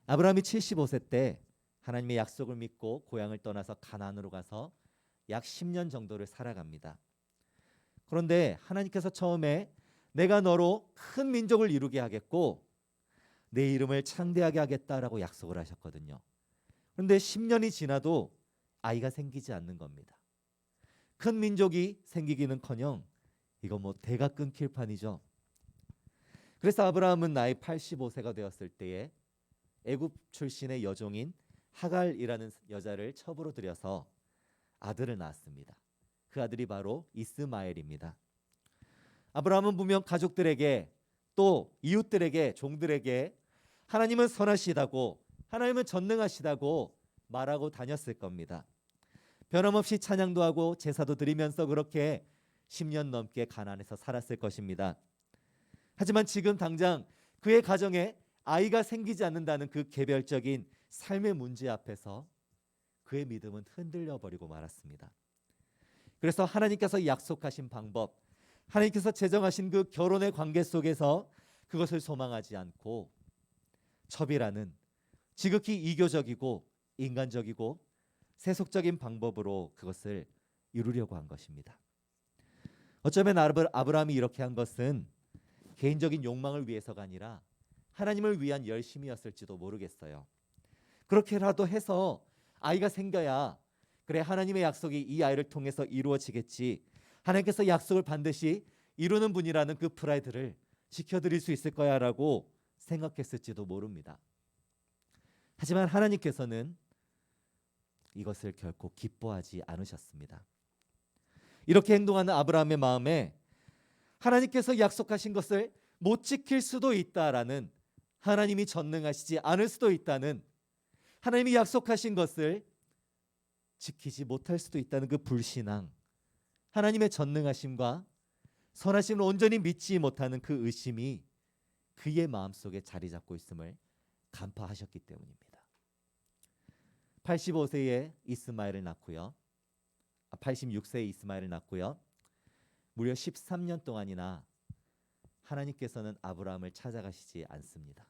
아브라함이 75세 때 하나님의 약속을 믿고 고향을 떠나서 가나안으로 가서 약 10년 정도를 살아갑니다. 그런데 하나님께서 처음에 내가 너로 큰 민족을 이루게 하겠고 내 이름을 창대하게 하겠다라고 약속을 하셨거든요. 그런데 10년이 지나도 아이가 생기지 않는 겁니다. 큰 민족이 생기기는커녕 이거 대가 끊길 판이죠. 그래서 아브라함은 나이 85세가 되었을 때에 애굽 출신의 여종인 하갈이라는 여자를 첩으로 들여서 아들을 낳았습니다. 그 아들이 바로 이스마엘입니다. 아브라함은 분명 가족들에게 또 이웃들에게, 종들에게 하나님은 선하시다고, 하나님은 전능하시다고 말하고 다녔을 겁니다. 변함없이 찬양도 하고 제사도 드리면서 그렇게 10년 넘게 가나안에서 살았을 것입니다. 하지만 지금 당장 그의 가정에 아이가 생기지 않는다는 그 개별적인 삶의 문제 앞에서 그의 믿음은 흔들려 버리고 말았습니다. 그래서 하나님께서 약속하신 방법, 하나님께서 제정하신 그 결혼의 관계 속에서 그것을 소망하지 않고 첩이라는 지극히 이교적이고 인간적이고 세속적인 방법으로 그것을 이루려고 한 것입니다. 어쩌면 아브라함이 이렇게 한 것은 개인적인 욕망을 위해서가 아니라 하나님을 위한 열심이었을지도 모르겠어요. 그렇게라도 해서 아이가 생겨야 그래 하나님의 약속이 이 아이를 통해서 이루어지겠지, 하나님께서 약속을 반드시 이루는 분이라는 그 프라이드를 지켜드릴 수 있을 거야 라고 생각했을지도 모릅니다. 하지만 하나님께서는 이것을 결코 기뻐하지 않으셨습니다. 이렇게 행동하는 아브라함의 마음에 하나님께서 약속하신 것을 못 지킬 수도 있다라는, 하나님이 전능하시지 않을 수도 있다는, 하나님이 약속하신 것을 지키지 못할 수도 있다는 그 불신앙, 하나님의 전능하심과 선하심을 온전히 믿지 못하는 그 의심이 그의 마음속에 자리 잡고 있음을 간파하셨기 때문입니다. 85세에 이스마엘을 낳고요. 86세에 이스마엘을 낳고요. 무려 13년 동안이나 하나님께서는 아브라함을 찾아가시지 않습니다.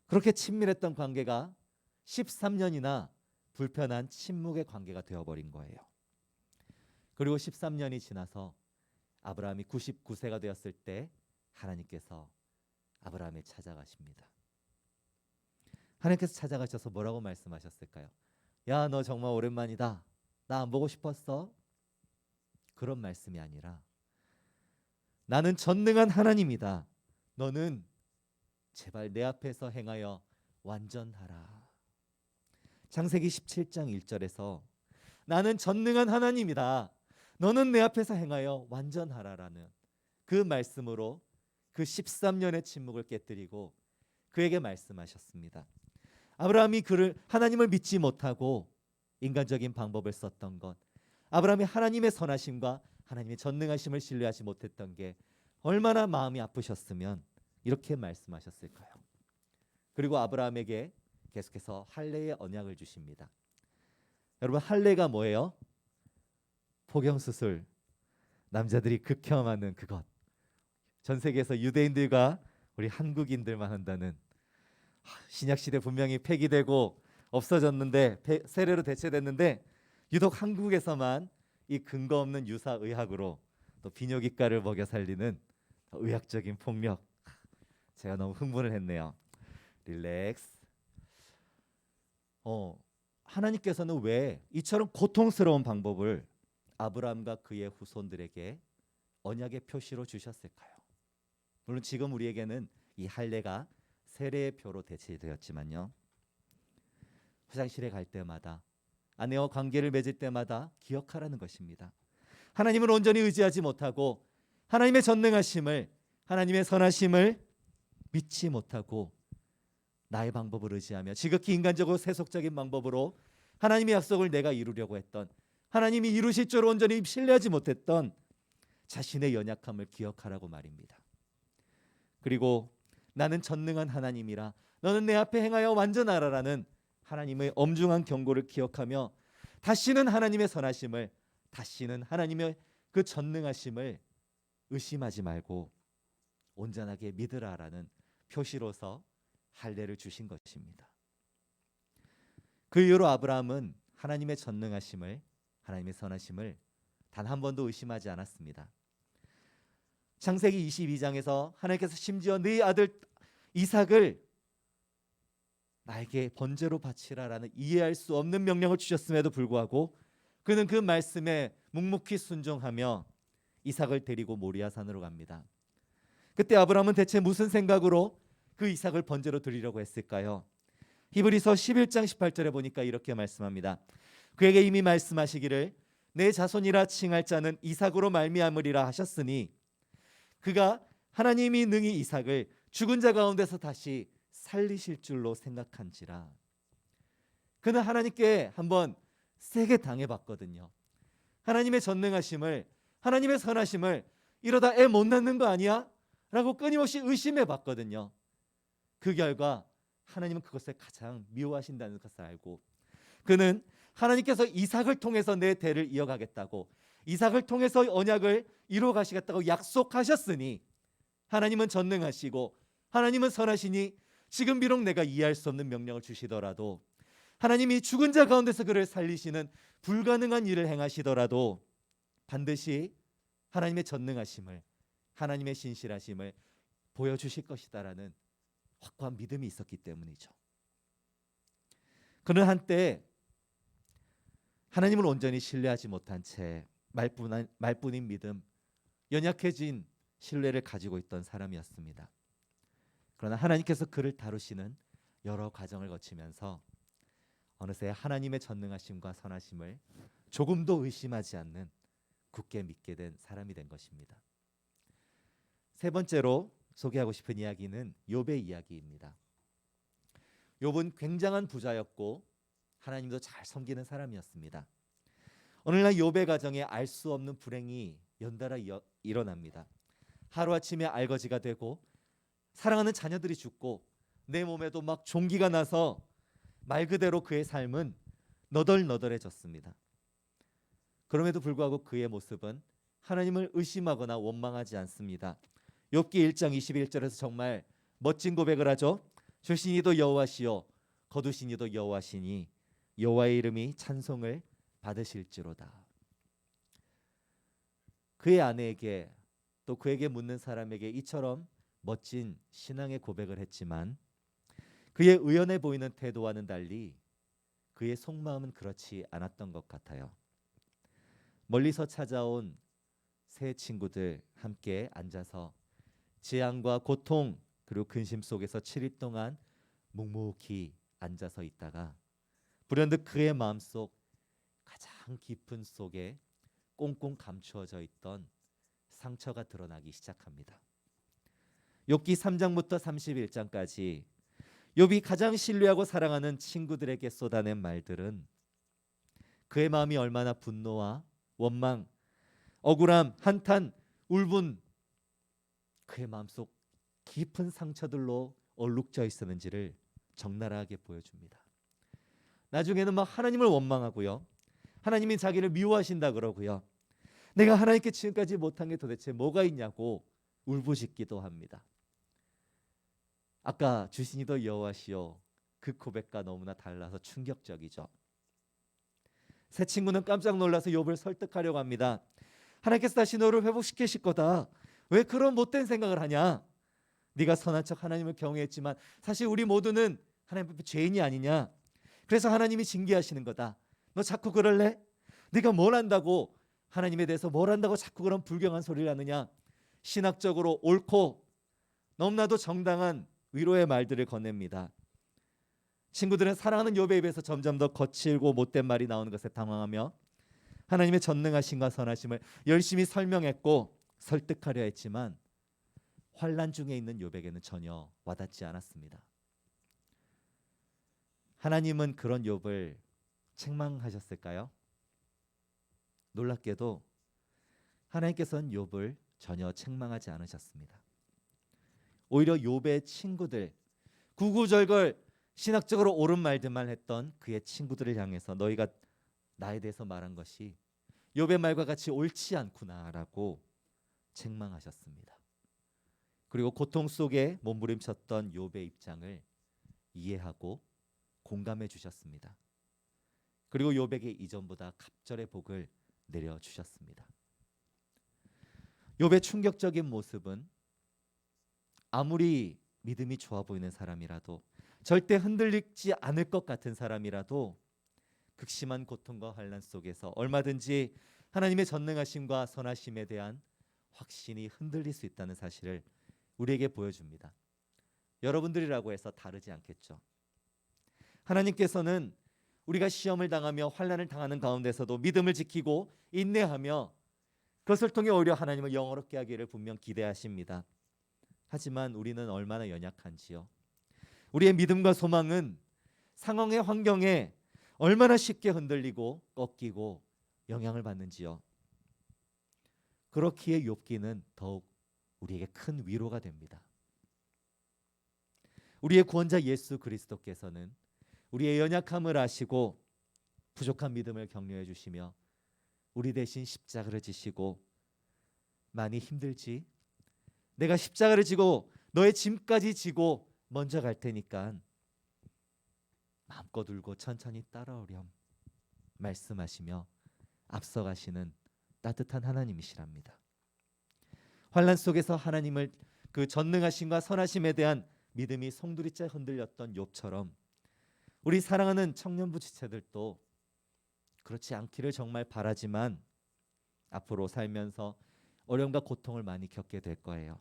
그렇게 친밀했던 관계가 13년이나 불편한 침묵의 관계가 되어버린 거예요. 그리고 13년이 지나서 아브라함이 99세가 되었을 때 하나님께서 아브라함을 찾아가십니다. 하나님께서 찾아가셔서 뭐라고 말씀하셨을까요? 야, 너 정말 오랜만이다. 나 안 보고 싶었어? 그런 말씀이 아니라 나는 전능한 하나님이다. 너는 제발 내 앞에서 행하여 완전하라. 창세기 17장 1절에서 나는 전능한 하나님이다. 너는 내 앞에서 행하여 완전하라라는 그 말씀으로 그 13년의 침묵을 깨뜨리고 그에게 말씀하셨습니다. 아브라함이 하나님을 믿지 못하고 인간적인 방법을 썼던 것, 아브라함이 하나님의 선하심과 하나님의 전능하심을 신뢰하지 못했던 게 얼마나 마음이 아프셨으면 이렇게 말씀하셨을까요? 그리고 아브라함에게 계속해서 할례의 언약을 주십니다. 여러분, 할례가 뭐예요? 포경수술, 남자들이 극혐하는 그것. 전 세계에서 유대인들과 우리 한국인들만 한다는, 신약시대 분명히 폐기되고 없어졌는데 세례로 대체됐는데 유독 한국에서만 이 근거 없는 유사의학으로 또 비뇨기과를 먹여 살리는 의학적인 폭력. 제가 너무 흥분을 했네요. 릴렉스. 하나님께서는 왜 이처럼 고통스러운 방법을 아브라함과 그의 후손들에게 언약의 표시로 주셨을까요? 물론 지금 우리에게는 이 할례가 세례의 표로 대체되었지만요. 화장실에 갈 때마다, 아내와 관계를 맺을 때마다 기억하라는 것입니다. 하나님을 온전히 의지하지 못하고 하나님의 전능하심을, 하나님의 선하심을 믿지 못하고 나의 방법을 의지하며 지극히 인간적으로 세속적인 방법으로 하나님의 약속을 내가 이루려고 했던, 하나님이 이루실 줄 온전히 신뢰하지 못했던 자신의 연약함을 기억하라고 말입니다. 그리고 나는 전능한 하나님이라 너는 내 앞에 행하여 완전하라라는 하나님의 엄중한 경고를 기억하며 다시는 하나님의 선하심을, 다시는 하나님의 그 전능하심을 의심하지 말고 온전하게 믿으라라는 표시로서 할례를 주신 것입니다. 그 이후로 아브라함은 하나님의 전능하심을, 하나님의 선하심을 단 한 번도 의심하지 않았습니다. 창세기 22장에서 하나님께서 심지어 네 아들 이삭을 나에게 번제로 바치라라는 이해할 수 없는 명령을 주셨음에도 불구하고 그는 그 말씀에 묵묵히 순종하며 이삭을 데리고 모리아산으로 갑니다. 그때 아브라함은 대체 무슨 생각으로 그 이삭을 번제로 드리려고 했을까요? 히브리서 11장 18절에 보니까 이렇게 말씀합니다. 그에게 이미 말씀하시기를 내 자손이라 칭할 자는 이삭으로 말미암으리라 하셨으니 그가 하나님이 능히 이삭을 죽은 자 가운데서 다시 살리실 줄로 생각한지라. 그는 하나님께 한번 세게 당해봤거든요. 하나님의 전능하심을, 하나님의 선하심을 이러다 애 못 낳는 거 아니야? 라고 끊임없이 의심해봤거든요. 그 결과 하나님은 그것을 가장 미워하신다는 것을 알고 그는 하나님께서 이삭을 통해서 내 대를 이어가겠다고, 이삭을 통해서 언약을 이루어 가시겠다고 약속하셨으니 하나님은 전능하시고 하나님은 선하시니 지금 비록 내가 이해할 수 없는 명령을 주시더라도, 하나님이 죽은 자 가운데서 그를 살리시는 불가능한 일을 행하시더라도 반드시 하나님의 전능하심을, 하나님의 신실하심을 보여주실 것이다라는 확고한 믿음이 있었기 때문이죠. 그는 한때 하나님을 온전히 신뢰하지 못한 채 말뿐인 믿음, 연약해진 신뢰를 가지고 있던 사람이었습니다. 그러나 하나님께서 그를 다루시는 여러 과정을 거치면서 어느새 하나님의 전능하심과 선하심을 조금도 의심하지 않는, 굳게 믿게 된 사람이 된 것입니다. 세 번째로 소개하고 싶은 이야기는 욥의 이야기입니다. 욥은 굉장한 부자였고 하나님도 잘 섬기는 사람이었습니다. 오늘날 욥의 가정에 알 수 없는 불행이 연달아 일어납니다. 하루아침에 알거지가 되고 사랑하는 자녀들이 죽고 내 몸에도 막 종기가 나서 말 그대로 그의 삶은 너덜너덜해졌습니다. 그럼에도 불구하고 그의 모습은 하나님을 의심하거나 원망하지 않습니다. 욥기 1장 21절에서 정말 멋진 고백을 하죠. 주시니도 여호와시요 거두시니도 여호와시니 여호와의 이름이 찬송을 받으실지로다. 그의 아내에게 또 그에게 묻는 사람에게 이처럼 멋진 신앙의 고백을 했지만 그의 의연해 보이는 태도와는 달리 그의 속마음은 그렇지 않았던 것 같아요. 멀리서 찾아온 세 친구들 함께 앉아서 재앙과 고통 그리고 근심 속에서 7일 동안 묵묵히 앉아서 있다가 불현듯 그의 마음속 가장 깊은 속에 꽁꽁 감추어져 있던 상처가 드러나기 시작합니다. 욥기 3장부터 31장까지 욥이 가장 신뢰하고 사랑하는 친구들에게 쏟아낸 말들은 그의 마음이 얼마나 분노와 원망, 억울함, 한탄, 울분, 그의 마음속 깊은 상처들로 얼룩져 있었는지를 적나라하게 보여줍니다. 나중에는 막 하나님을 원망하고요, 하나님이 자기를 미워하신다 그러고요, 내가 하나님께 지금까지 못한 게 도대체 뭐가 있냐고 울부짖기도 합니다. 아까 주시니도 여호와시요 그 고백과 너무나 달라서 충격적이죠. 새 친구는 깜짝 놀라서 욥을 설득하려고 합니다. 하나님께서 다시 너를 회복시키실 거다. 왜 그런 못된 생각을 하냐? 네가 선한 척 하나님을 경외했지만 사실 우리 모두는 하나님 앞에 죄인이 아니냐? 그래서 하나님이 징계하시는 거다. 너 자꾸 그럴래? 네가 뭘 안다고, 하나님에 대해서 뭘 안다고 자꾸 그런 불경한 소리를 하느냐? 신학적으로 옳고 너무나도 정당한 위로의 말들을 건넵니다. 친구들은 사랑하는 욥의 입에서 점점 더 거칠고 못된 말이 나오는 것에 당황하며 하나님의 전능하심과 선하심을 열심히 설명했고 설득하려 했지만 환난 중에 있는 욥에게는 전혀 와닿지 않았습니다. 하나님은 그런 욥을 책망하셨을까요? 놀랍게도 하나님께서는 욥을 전혀 책망하지 않으셨습니다. 오히려 욥의 친구들, 구구절절 신학적으로 옳은 말들만 했던 그의 친구들을 향해서 너희가 나에 대해서 말한 것이 욥의 말과 같이 옳지 않구나라고 책망하셨습니다. 그리고 고통 속에 몸부림쳤던 욥의 입장을 이해하고 공감해 주셨습니다. 그리고 욥에게 이전보다 갑절의 복을 내려 주셨습니다. 욥의 충격적인 모습은 아무리 믿음이 좋아 보이는 사람이라도, 절대 흔들리지 않을 것 같은 사람이라도 극심한 고통과 환난 속에서 얼마든지 하나님의 전능하심과 선하심에 대한 확신이 흔들릴 수 있다는 사실을 우리에게 보여줍니다. 여러분들이라고 해서 다르지 않겠죠. 하나님께서는 우리가 시험을 당하며 환난을 당하는 가운데서도 믿음을 지키고 인내하며 그것을 통해 오히려 하나님을 영화롭게 하기를 분명 기대하십니다. 하지만 우리는 얼마나 연약한지요. 우리의 믿음과 소망은 상황의 환경에 얼마나 쉽게 흔들리고 꺾이고 영향을 받는지요. 그렇기에 욥기는 더욱 우리에게 큰 위로가 됩니다. 우리의 구원자 예수 그리스도께서는 우리의 연약함을 아시고 부족한 믿음을 격려해 주시며 우리 대신 십자가를 지시고 많이 힘들지? 내가 십자가를 지고 너의 짐까지 지고 먼저 갈 테니까 마음껏 울고 천천히 따라오렴 말씀하시며 앞서가시는 따뜻한 하나님이시랍니다. 환난 속에서 하나님을 그 전능하심과 선하심에 대한 믿음이 송두리째 흔들렸던 욥처럼 우리 사랑하는 청년부 지체들도 그렇지 않기를 정말 바라지만 앞으로 살면서 어려움과 고통을 많이 겪게 될 거예요.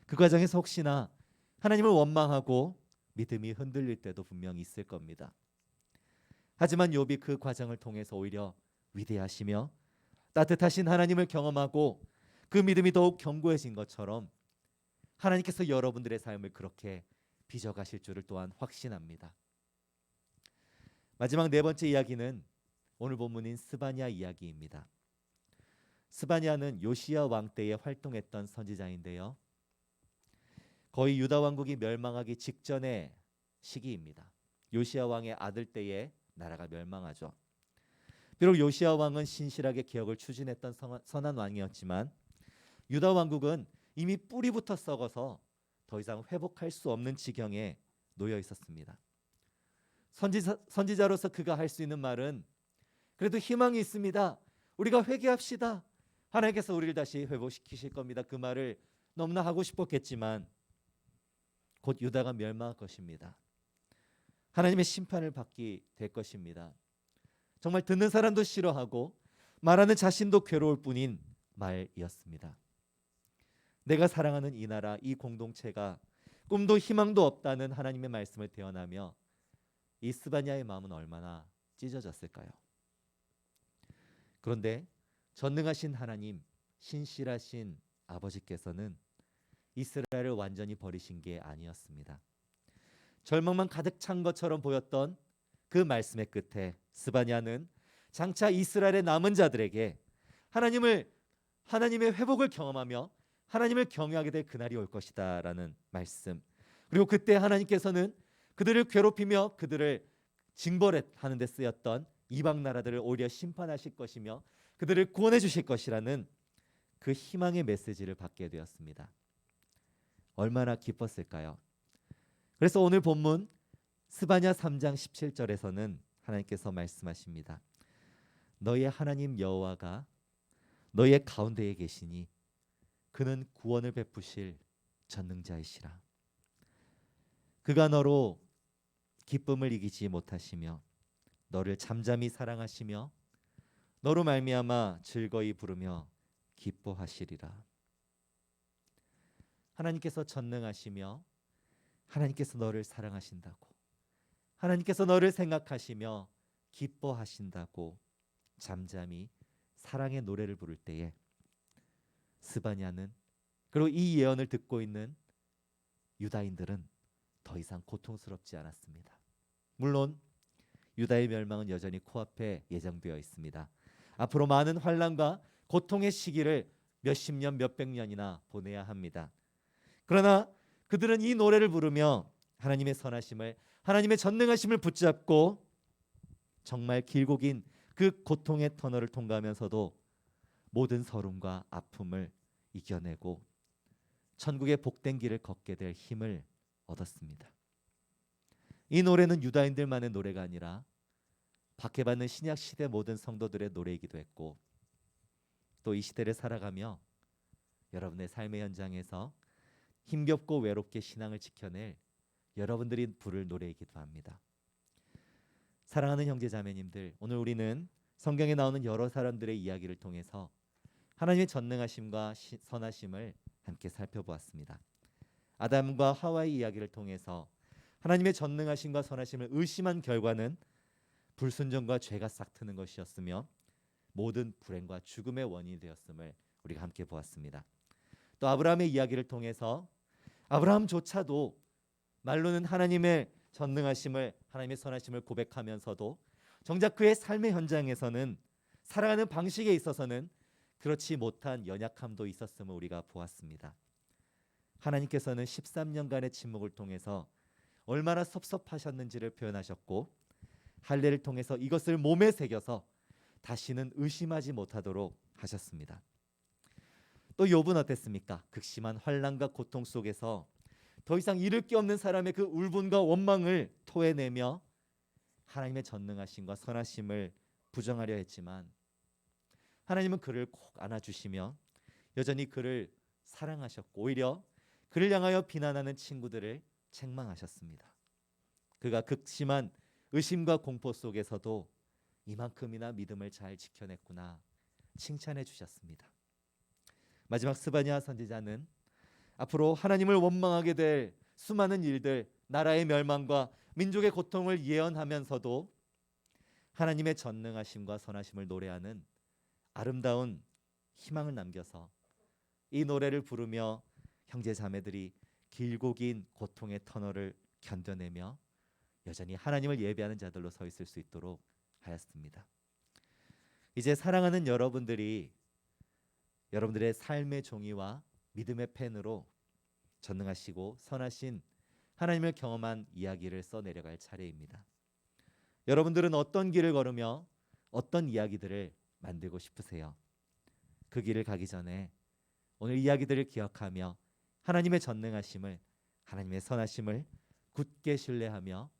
그 과정에서 혹시나 하나님을 원망하고 믿음이 흔들릴 때도 분명히 있을 겁니다. 하지만 욥이 그 과정을 통해서 오히려 위대하시며 따뜻하신 하나님을 경험하고 그 믿음이 더욱 견고해진 것처럼 하나님께서 여러분들의 삶을 그렇게 빚어가실 줄을 또한 확신합니다. 마지막 네 번째 이야기는 오늘 본문인 스바냐 이야기입니다. 스바냐는 요시야 왕 때에 활동했던 선지자인데요. 거의 유다 왕국이 멸망하기 직전의 시기입니다. 요시야 왕의 아들 때에 나라가 멸망하죠. 비록 요시야 왕은 신실하게 개혁을 추진했던 선한 왕이었지만 유다 왕국은 이미 뿌리부터 썩어서 더 이상 회복할 수 없는 지경에 놓여 있었습니다. 선지자로서 그가 할 수 있는 말은 그래도 희망이 있습니다. 우리가 회개합시다. 하나님께서 우리를 다시 회복시키실 겁니다. 그 말을 너무나 하고 싶었겠지만 곧 유다가 멸망할 것입니다. 하나님의 심판을 받게 될 것입니다. 정말 듣는 사람도 싫어하고 말하는 자신도 괴로울 뿐인 말이었습니다. 내가 사랑하는 이 나라, 이 공동체가 꿈도 희망도 없다는 하나님의 말씀을 대언하며 이 스바냐의 마음은 얼마나 찢어졌을까요? 그런데 전능하신 하나님, 신실하신 아버지께서는 이스라엘을 완전히 버리신 게 아니었습니다. 절망만 가득 찬 것처럼 보였던 그 말씀의 끝에 스바냐는 장차 이스라엘의 남은 자들에게 하나님의 회복을 경험하며 하나님을 경외하게 될 그날이 올 것이다 라는 말씀, 그리고 그때 하나님께서는 그들을 괴롭히며 그들을 징벌하는 데 쓰였던 이방 나라들을 오히려 심판하실 것이며 그들을 구원해 주실 것이라는 그 희망의 메시지를 받게 되었습니다. 얼마나 기뻤을까요? 그래서 오늘 본문 스바냐 3장 17절에서는 하나님께서 말씀하십니다. 너의 하나님 여호와가 너의 가운데에 계시니 그는 구원을 베푸실 전능자이시라. 그가 너로 기쁨을 이기지 못하시며 너를 잠잠히 사랑하시며 너로 말미암아 즐거이 부르며 기뻐하시리라. 하나님께서 전능하시며 하나님께서 너를 사랑하신다고, 하나님께서 너를 생각하시며 기뻐하신다고 잠잠히 사랑의 노래를 부를 때에 스바냐는, 그리고 이 예언을 듣고 있는 유다인들은 더 이상 고통스럽지 않았습니다. 물론 유다의 멸망은 여전히 코앞에 예정되어 있습니다. 앞으로 많은 환난과 고통의 시기를 몇십 년, 몇백 년이나 보내야 합니다. 그러나 그들은 이 노래를 부르며 하나님의 선하심을, 하나님의 전능하심을 붙잡고 정말 길고 긴 그 고통의 터널을 통과하면서도 모든 서름과 아픔을 이겨내고 천국의 복된 길을 걷게 될 힘을 얻었습니다. 이 노래는 유다인들만의 노래가 아니라 박해받는 신약 시대 모든 성도들의 노래이기도 했고, 또 이 시대를 살아가며 여러분의 삶의 현장에서 힘겹고 외롭게 신앙을 지켜낼 여러분들이 부를 노래이기도 합니다. 사랑하는 형제 자매님들, 오늘 우리는 성경에 나오는 여러 사람들의 이야기를 통해서 하나님의 전능하심과 선하심을 함께 살펴보았습니다. 아담과 하와의 이야기를 통해서 하나님의 전능하심과 선하심을 의심한 결과는 불순종과 죄가 싹트는 것이었으며 모든 불행과 죽음의 원인이 되었음을 우리가 함께 보았습니다. 또 아브라함의 이야기를 통해서 아브라함조차도 말로는 하나님의 전능하심을, 하나님의 선하심을 고백하면서도 정작 그의 삶의 현장에서는, 살아가는 방식에 있어서는 그렇지 못한 연약함도 있었음을 우리가 보았습니다. 하나님께서는 13년간의 침묵을 통해서 얼마나 섭섭하셨는지를 표현하셨고, 할례를 통해서 이것을 몸에 새겨서 다시는 의심하지 못하도록 하셨습니다. 또 욥은 어땠습니까? 극심한 환난과 고통 속에서 더 이상 이를 게 없는 사람의 그 울분과 원망을 토해내며 하나님의 전능하심과 선하심을 부정하려 했지만 하나님은 그를 꼭 안아주시며 여전히 그를 사랑하셨고 오히려 그를 향하여 비난하는 친구들을 책망하셨습니다. 그가 극심한 의심과 공포 속에서도 이만큼이나 믿음을 잘 지켜냈구나 칭찬해 주셨습니다. 마지막 스바냐 선지자는 앞으로 하나님을 원망하게 될 수많은 일들, 나라의 멸망과 민족의 고통을 예언하면서도 하나님의 전능하심과 선하심을 노래하는 아름다운 희망을 남겨서 이 노래를 부르며 형제 자매들이 길고 긴 고통의 터널을 견뎌내며 여전히 하나님을 예배하는 자들로 서 있을 수 있도록 하였습니다. 이제 사랑하는 여러분들이 여러분들의 삶의 종이와 믿음의 펜으로 전능하시고 선하신 하나님을 경험한 이야기를 써내려갈 차례입니다. 여러분들은 어떤 길을 걸으며 어떤 이야기들을 만들고 싶으세요? 그 길을 가기 전에 오늘 이야기들을 기억하며 하나님의 전능하심을, 하나님의 선하심을 굳게 신뢰하며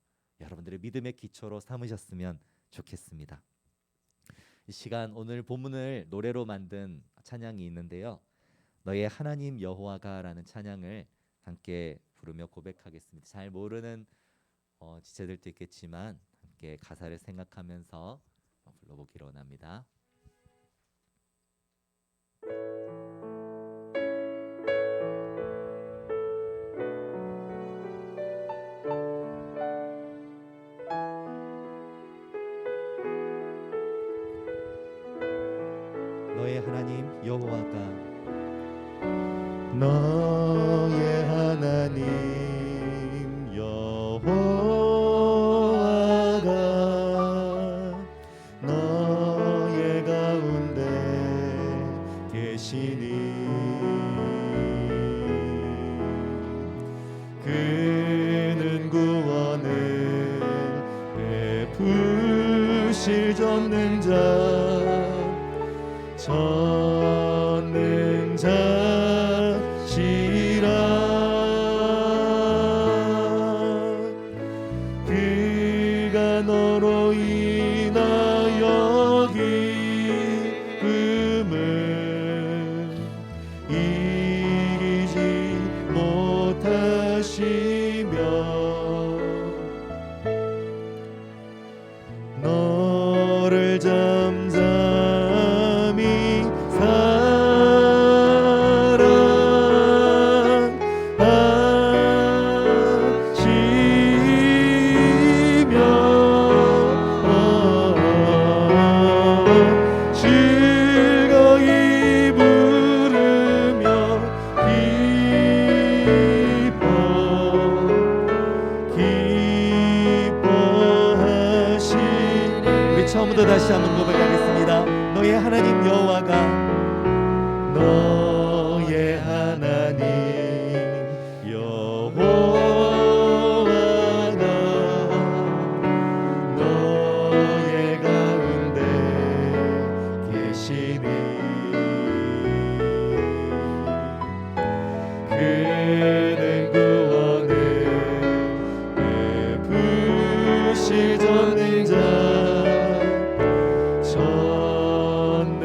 여러분들의 믿음의 기초로 삼으셨으면 좋겠습니다. 이 시간 오늘 본문을 노래로 만든 찬양이 있는데요. 너의 하나님 여호와가라는 찬양을 함께 부르며 고백하겠습니다. 잘 모르는 지체들도 있겠지만 함께 가사를 생각하면서 불러보기로 원합니다. 너의 하나님 여호와가 너의 하나님 여호와가 너의 가운데 계시니 그는 구원을 베푸실 전능자시라 그가 너로 인하여 기쁨을 이기지 못하시며 너를 잠잠히 즐거이 부르며 기뻐하시리. 우리 처음부터 다시 한번 고백하겠습니다. 너의 하나님 여호와가 너의 하나님 여호와가 너의 가운데 계시니 그는 구원을 베푸실 전능자 전능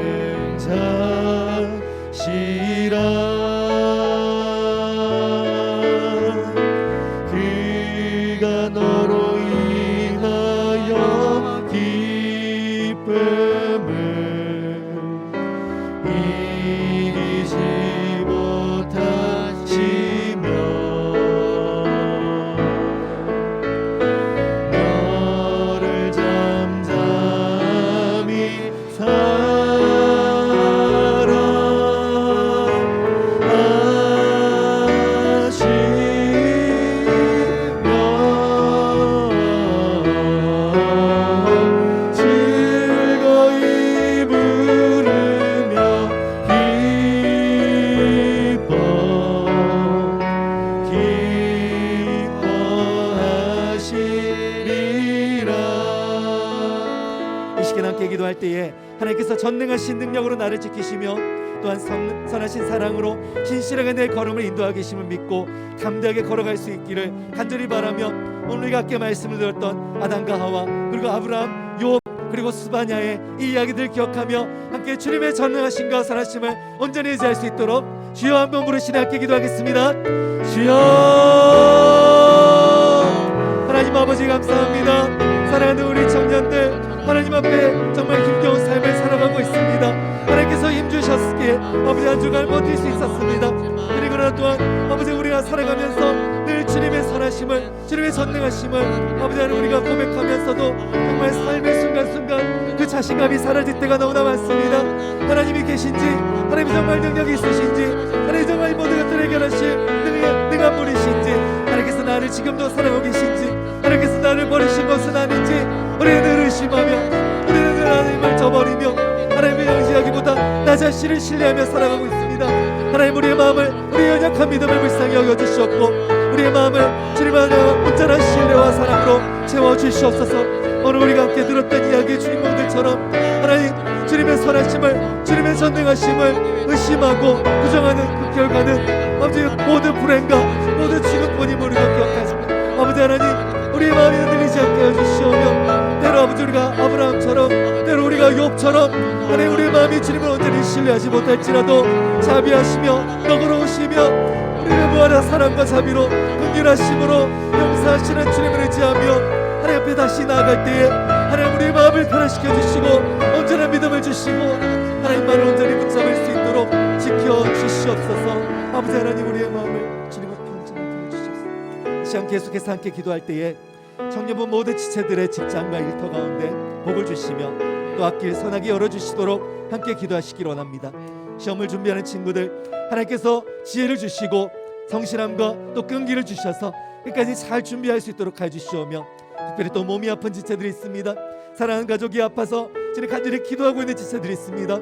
기도할 때에 하나님께서 전능하신 능력으로 나를 지키시며 또한 선하신 사랑으로 신실하게 내 걸음을 인도하고 계심을 믿고 담대하게 걸어갈 수 있기를 간절히 바라며, 오늘 우리가 함께 말씀을 들었던 아담과 하와 그리고 아브라함, 욥 그리고 스바냐의 이 이야기들 기억하며 함께 주님의 전능하심과 선하심을 온전히 의지할 수 있도록 주여 한번 부르시며 함께 기도하겠습니다. 주여. 하나님 아버지 감사합니다. 사랑하는 우리 청년들, 하나님 앞에 정말 힘겨운 삶을 살아가고 있습니다. 하나님께서 힘주셨기에 아버지 한 주간 버틸 수 있었습니다. 그리고 나 또한 아버지 우리가 살아가면서 늘 주님의 선하심을, 주님의 전능하심을 아버지 하나님 우리가 고백하면서도 정말 삶의 순간순간 그 자신감이 사라질 때가 너무나 많습니다. 하나님이 계신지, 하나님이 정말 능력이 있으신지, 하나님이 정말 이 모든 것들을 해결하실 능한 분이신지, 하나님께서 나를 지금도 사랑하고 계신지, 하나님께서 나를 버리신 것은 아닌지 우리는 늘 의심하며, 우리는 늘 하나님을 저버리며 하나님을 의지하기보다 나 자신을 신뢰하며 살아가고 있습니다. 하나님 우리의 마음을, 우리의 연약한 믿음을 불쌍히 여겨주시옵고 우리의 마음을 주님 안에 온전한 신뢰와 사랑으로 채워주시옵소서. 오늘 우리가 함께 들었던 이야기의 주인공들처럼 하나님 주님의 선하심을, 주님의 전능하심을 의심하고 부정하는 그 결과는 아버지 모든 불행과 모든 죽음뿐임을 우리가 기억하십니다. 아버지 하나님 우리의 마음이 흔들리지 않게 해주시오며, 때로 아버지 우리가 아브라함처럼, 때로 우리가 욥처럼 하나님 우리의 마음이 주님을 온전히 신뢰하지 못할지라도 자비하시며 너그러우시며 우리를 무한한 사랑과 자비로 긍휼하심으로 용서하시는 주님을 의지하며 하나님 앞에 다시 나아갈 때에 하나님 우리의 마음을 변화시켜 주시고 온전한 믿음을 주시고 하나님만을 온전히 붙잡을 수 있도록 지켜주시옵소서. 아버지 하나님 우리의 마음을 주님 앞에 온전하게 해주시옵소서. 이 시간 계속해서 함께 기도할 때에 청년부 모든 지체들의 직장과 일터 가운데 복을 주시며 또 앞길 선하게 열어주시도록 함께 기도하시기를 원합니다. 시험을 준비하는 친구들 하나님께서 지혜를 주시고 성실함과 또 끈기를 주셔서 끝까지 잘 준비할 수 있도록 해주시오며, 특별히 또 몸이 아픈 지체들이 있습니다. 사랑하는 가족이 아파서 지금 간절히 기도하고 있는 지체들이 있습니다.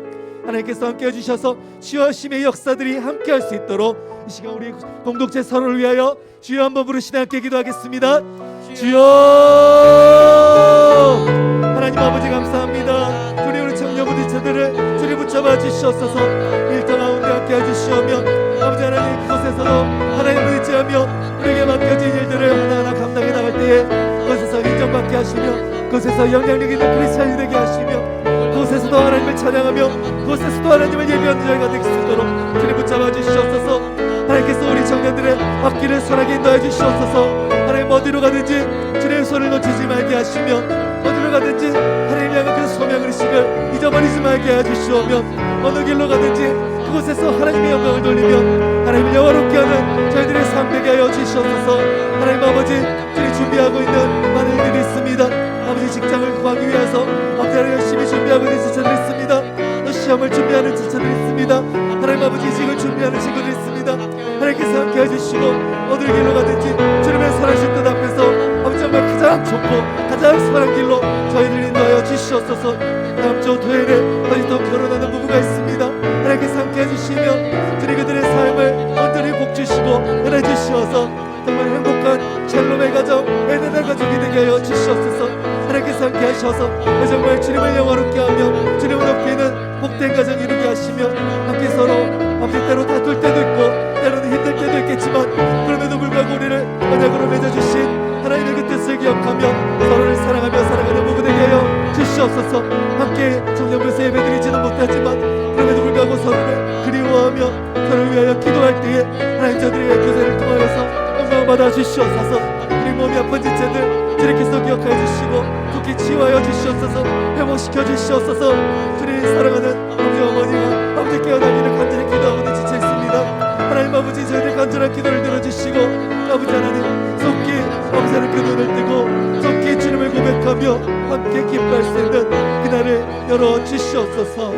하나님께서 함께 해주셔서 치유하심의 역사들이 함께 할 수 있도록 이 시간 우리 공동체 서로를 위하여 주여 한번 부르시며 함께 기도하겠습니다. 주여. 하나님 아버지 감사합니다. 우리 청년부 지체들을 주님 붙잡아 주시옵소서. 일터 가운데 함께 해주시오며 아버지 하나님 그곳에서도 하나님을 의지하며 우리에게 맡겨진 일들을 하나하나 감당해 나갈 때에 그곳에서 인정받게 하시며 그곳에서 영향력 있는 크리스찬이 되게 하시며 그곳에서도 하나님을 찬양하며 그곳에서도 하나님을 예배하는 자가 될 수 있도록 주님 붙잡아 주시옵소서. 하나님께서 우리 청년들의 앞길을 선하게 인도해 주시옵소서. 하나님 어디로 가든지 주님의 손을 놓치지 말게 하시며 어디로 가든지 하나님 향한 그 소명 의식을 잊어버리지 말게 해주시오며 어느 길로 가든지 그곳에서 하나님의 영광을 돌리며 하나님을 영화롭게 하는 저희들의 삶 되게 하여 주시옵소서. 하나님 아버지 주님 준비하고 있는 많은 일들이 있습니다. 아버지 직장을 구하기 위해서 아버지 열심히 준비하고 있는 지체들이 있습니다. 또 시험을 준비하는 지체들이 있습니다. 하나님 아버지 이직을 준비하는 친구들이 있습니다. 하나님께서 함께 해주시고 어느 길로 가든지 주님의 선하신 뜻 앞에서 아버지 정말 가장 좋고 가장 선한 길로 저희를 인도하여 주시옵소서. 다음 주 토요일에 어디 또 결혼하는 부부가 있습니다. 하나님께서 함께 해주시며 주님 그들의 삶을 온전히 복주시고 은혜 주시어서 정말 행복한 샬롬의 가정, 에덴의 가족이 되게 하여 주시옵소서. 하나님께서 함께 하셔서 정말 주님을 영화롭게 하며 주님을 높이는 복된 가정 이루게 하시며 함께 서로 아버지 때로 다툴 때도 있고 때로는 힘들 때도 있겠지만 그럼에도 불구하고 우리를 언약으로 맺어주신 하나님의 그 뜻을 기억하며 서로를 사랑하며 살아가는 부부 되게 하여 주시옵소서. 함께 청년부에서 예배드리지는 못하지만 그럼에도 불구하고 서로를 그리워하며 서로를 위하여 기도할 때에 하나님 저들의 교제를 통하여서 영광을 받아 주시옵소서. 우리 몸이 아픈 지체들 주님께서 기억하여 주시고 좋게 치유하여 주시옵소서. 회복시켜 주시옵소서. 주님 사랑하는 아버지 어머니와 아버지 깨어나기를 간절히 기도하고 있는 지체 있습니다. 하나님 아버지 저희들 간절한 기도를 들어주시고 아버지 하나님 속히 아버지 하나님 그 눈을 뜨고 속히 주님을 고백하며 함께 기뻐할 수 있는 그날을 열어주시옵소서.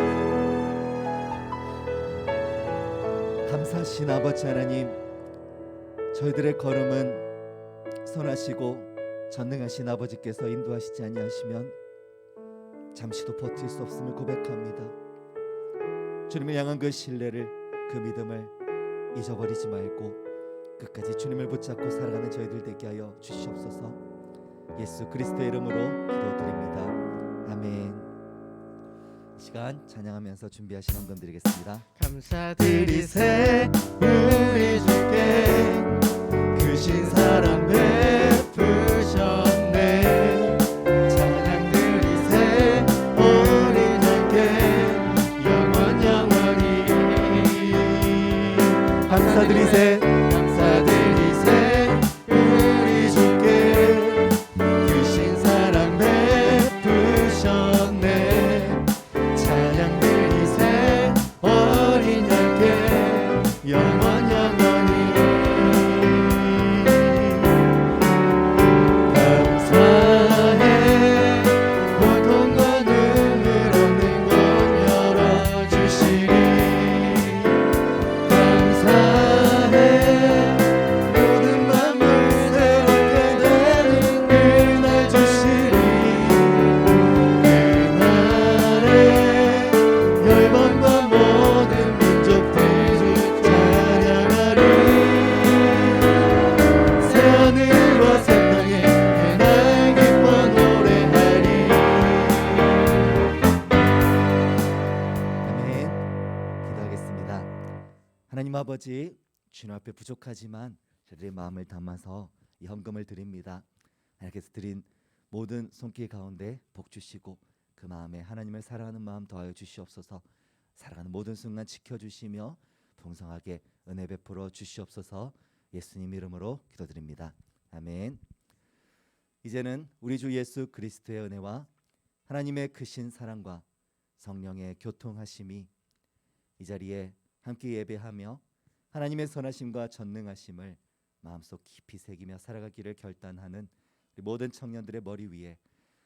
감사하신 아버지 하나님, 저희들의 걸음은 선하시고 전능하신 아버지께서 인도하시지 아니하시면 잠시도 버틸 수 없음을 고백합니다. 주님을 향한 그 신뢰를, 그 믿음을 잊어버리지 말고 끝까지 주님을 붙잡고 살아가는 저희들 되게 하여 주시옵소서. 예수 그리스도의 이름으로 기도드립니다. 아멘. 이 시간 찬양하면서 준비하신 헌금 드리겠습니다. 감사드리세 우리 주께 크신 사랑 베푸셨네. 찬양 드리세 우리 주께 영원 영원히. 감사드리세 감사드리세 우리 주께 크신 사랑 베푸셨네. 찬양 드리세 어린 양께 영원 영원히. 감사해 고통과 눈물 없는 곳 열어주시니. 감사해 모든 만물 새롭게 되는 그날 주시니. 그날에 열방과 모든 민족들이 찬양하리. 새하늘과 새 땅에 날 기뻐 노래하리. 아멘. 기도하겠습니다. 하나님 아버지, 주님 앞에 부족하지만 저희의 마음을 담아서 이 헌금을 드립니다. 하나님께서 드린 모든 손길 가운데 복 주시고 그 마음에 하나님을 사랑하는 마음 더하여 주시옵소서. 살아가는 모든 순간 지켜주시며 풍성하게 은혜 베풀어 주시옵소서. 예수님 이름으로 기도드립니다. 아멘. 이제는 우리 주 예수 그리스도의 은혜와 하나님의 크신 사랑과 성령의 교통하심이 이 자리에 함께 예배하며 하나님의 선하심과 전능하심을 마음속 깊이 새기며 살아가기를 결단하는 우리 모든 청년들의 머리 위에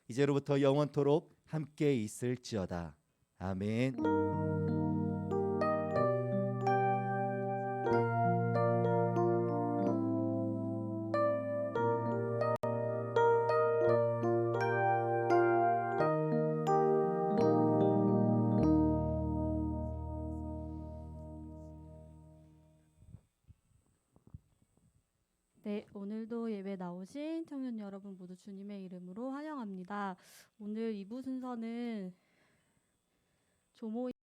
이제로부터 영원토록 함께 있을지어다. 아멘. 네, 오늘도 예배 나오신 청년 여러분 모두 주님의 이름으로 환영합니다. 오늘 2부 순서는 조모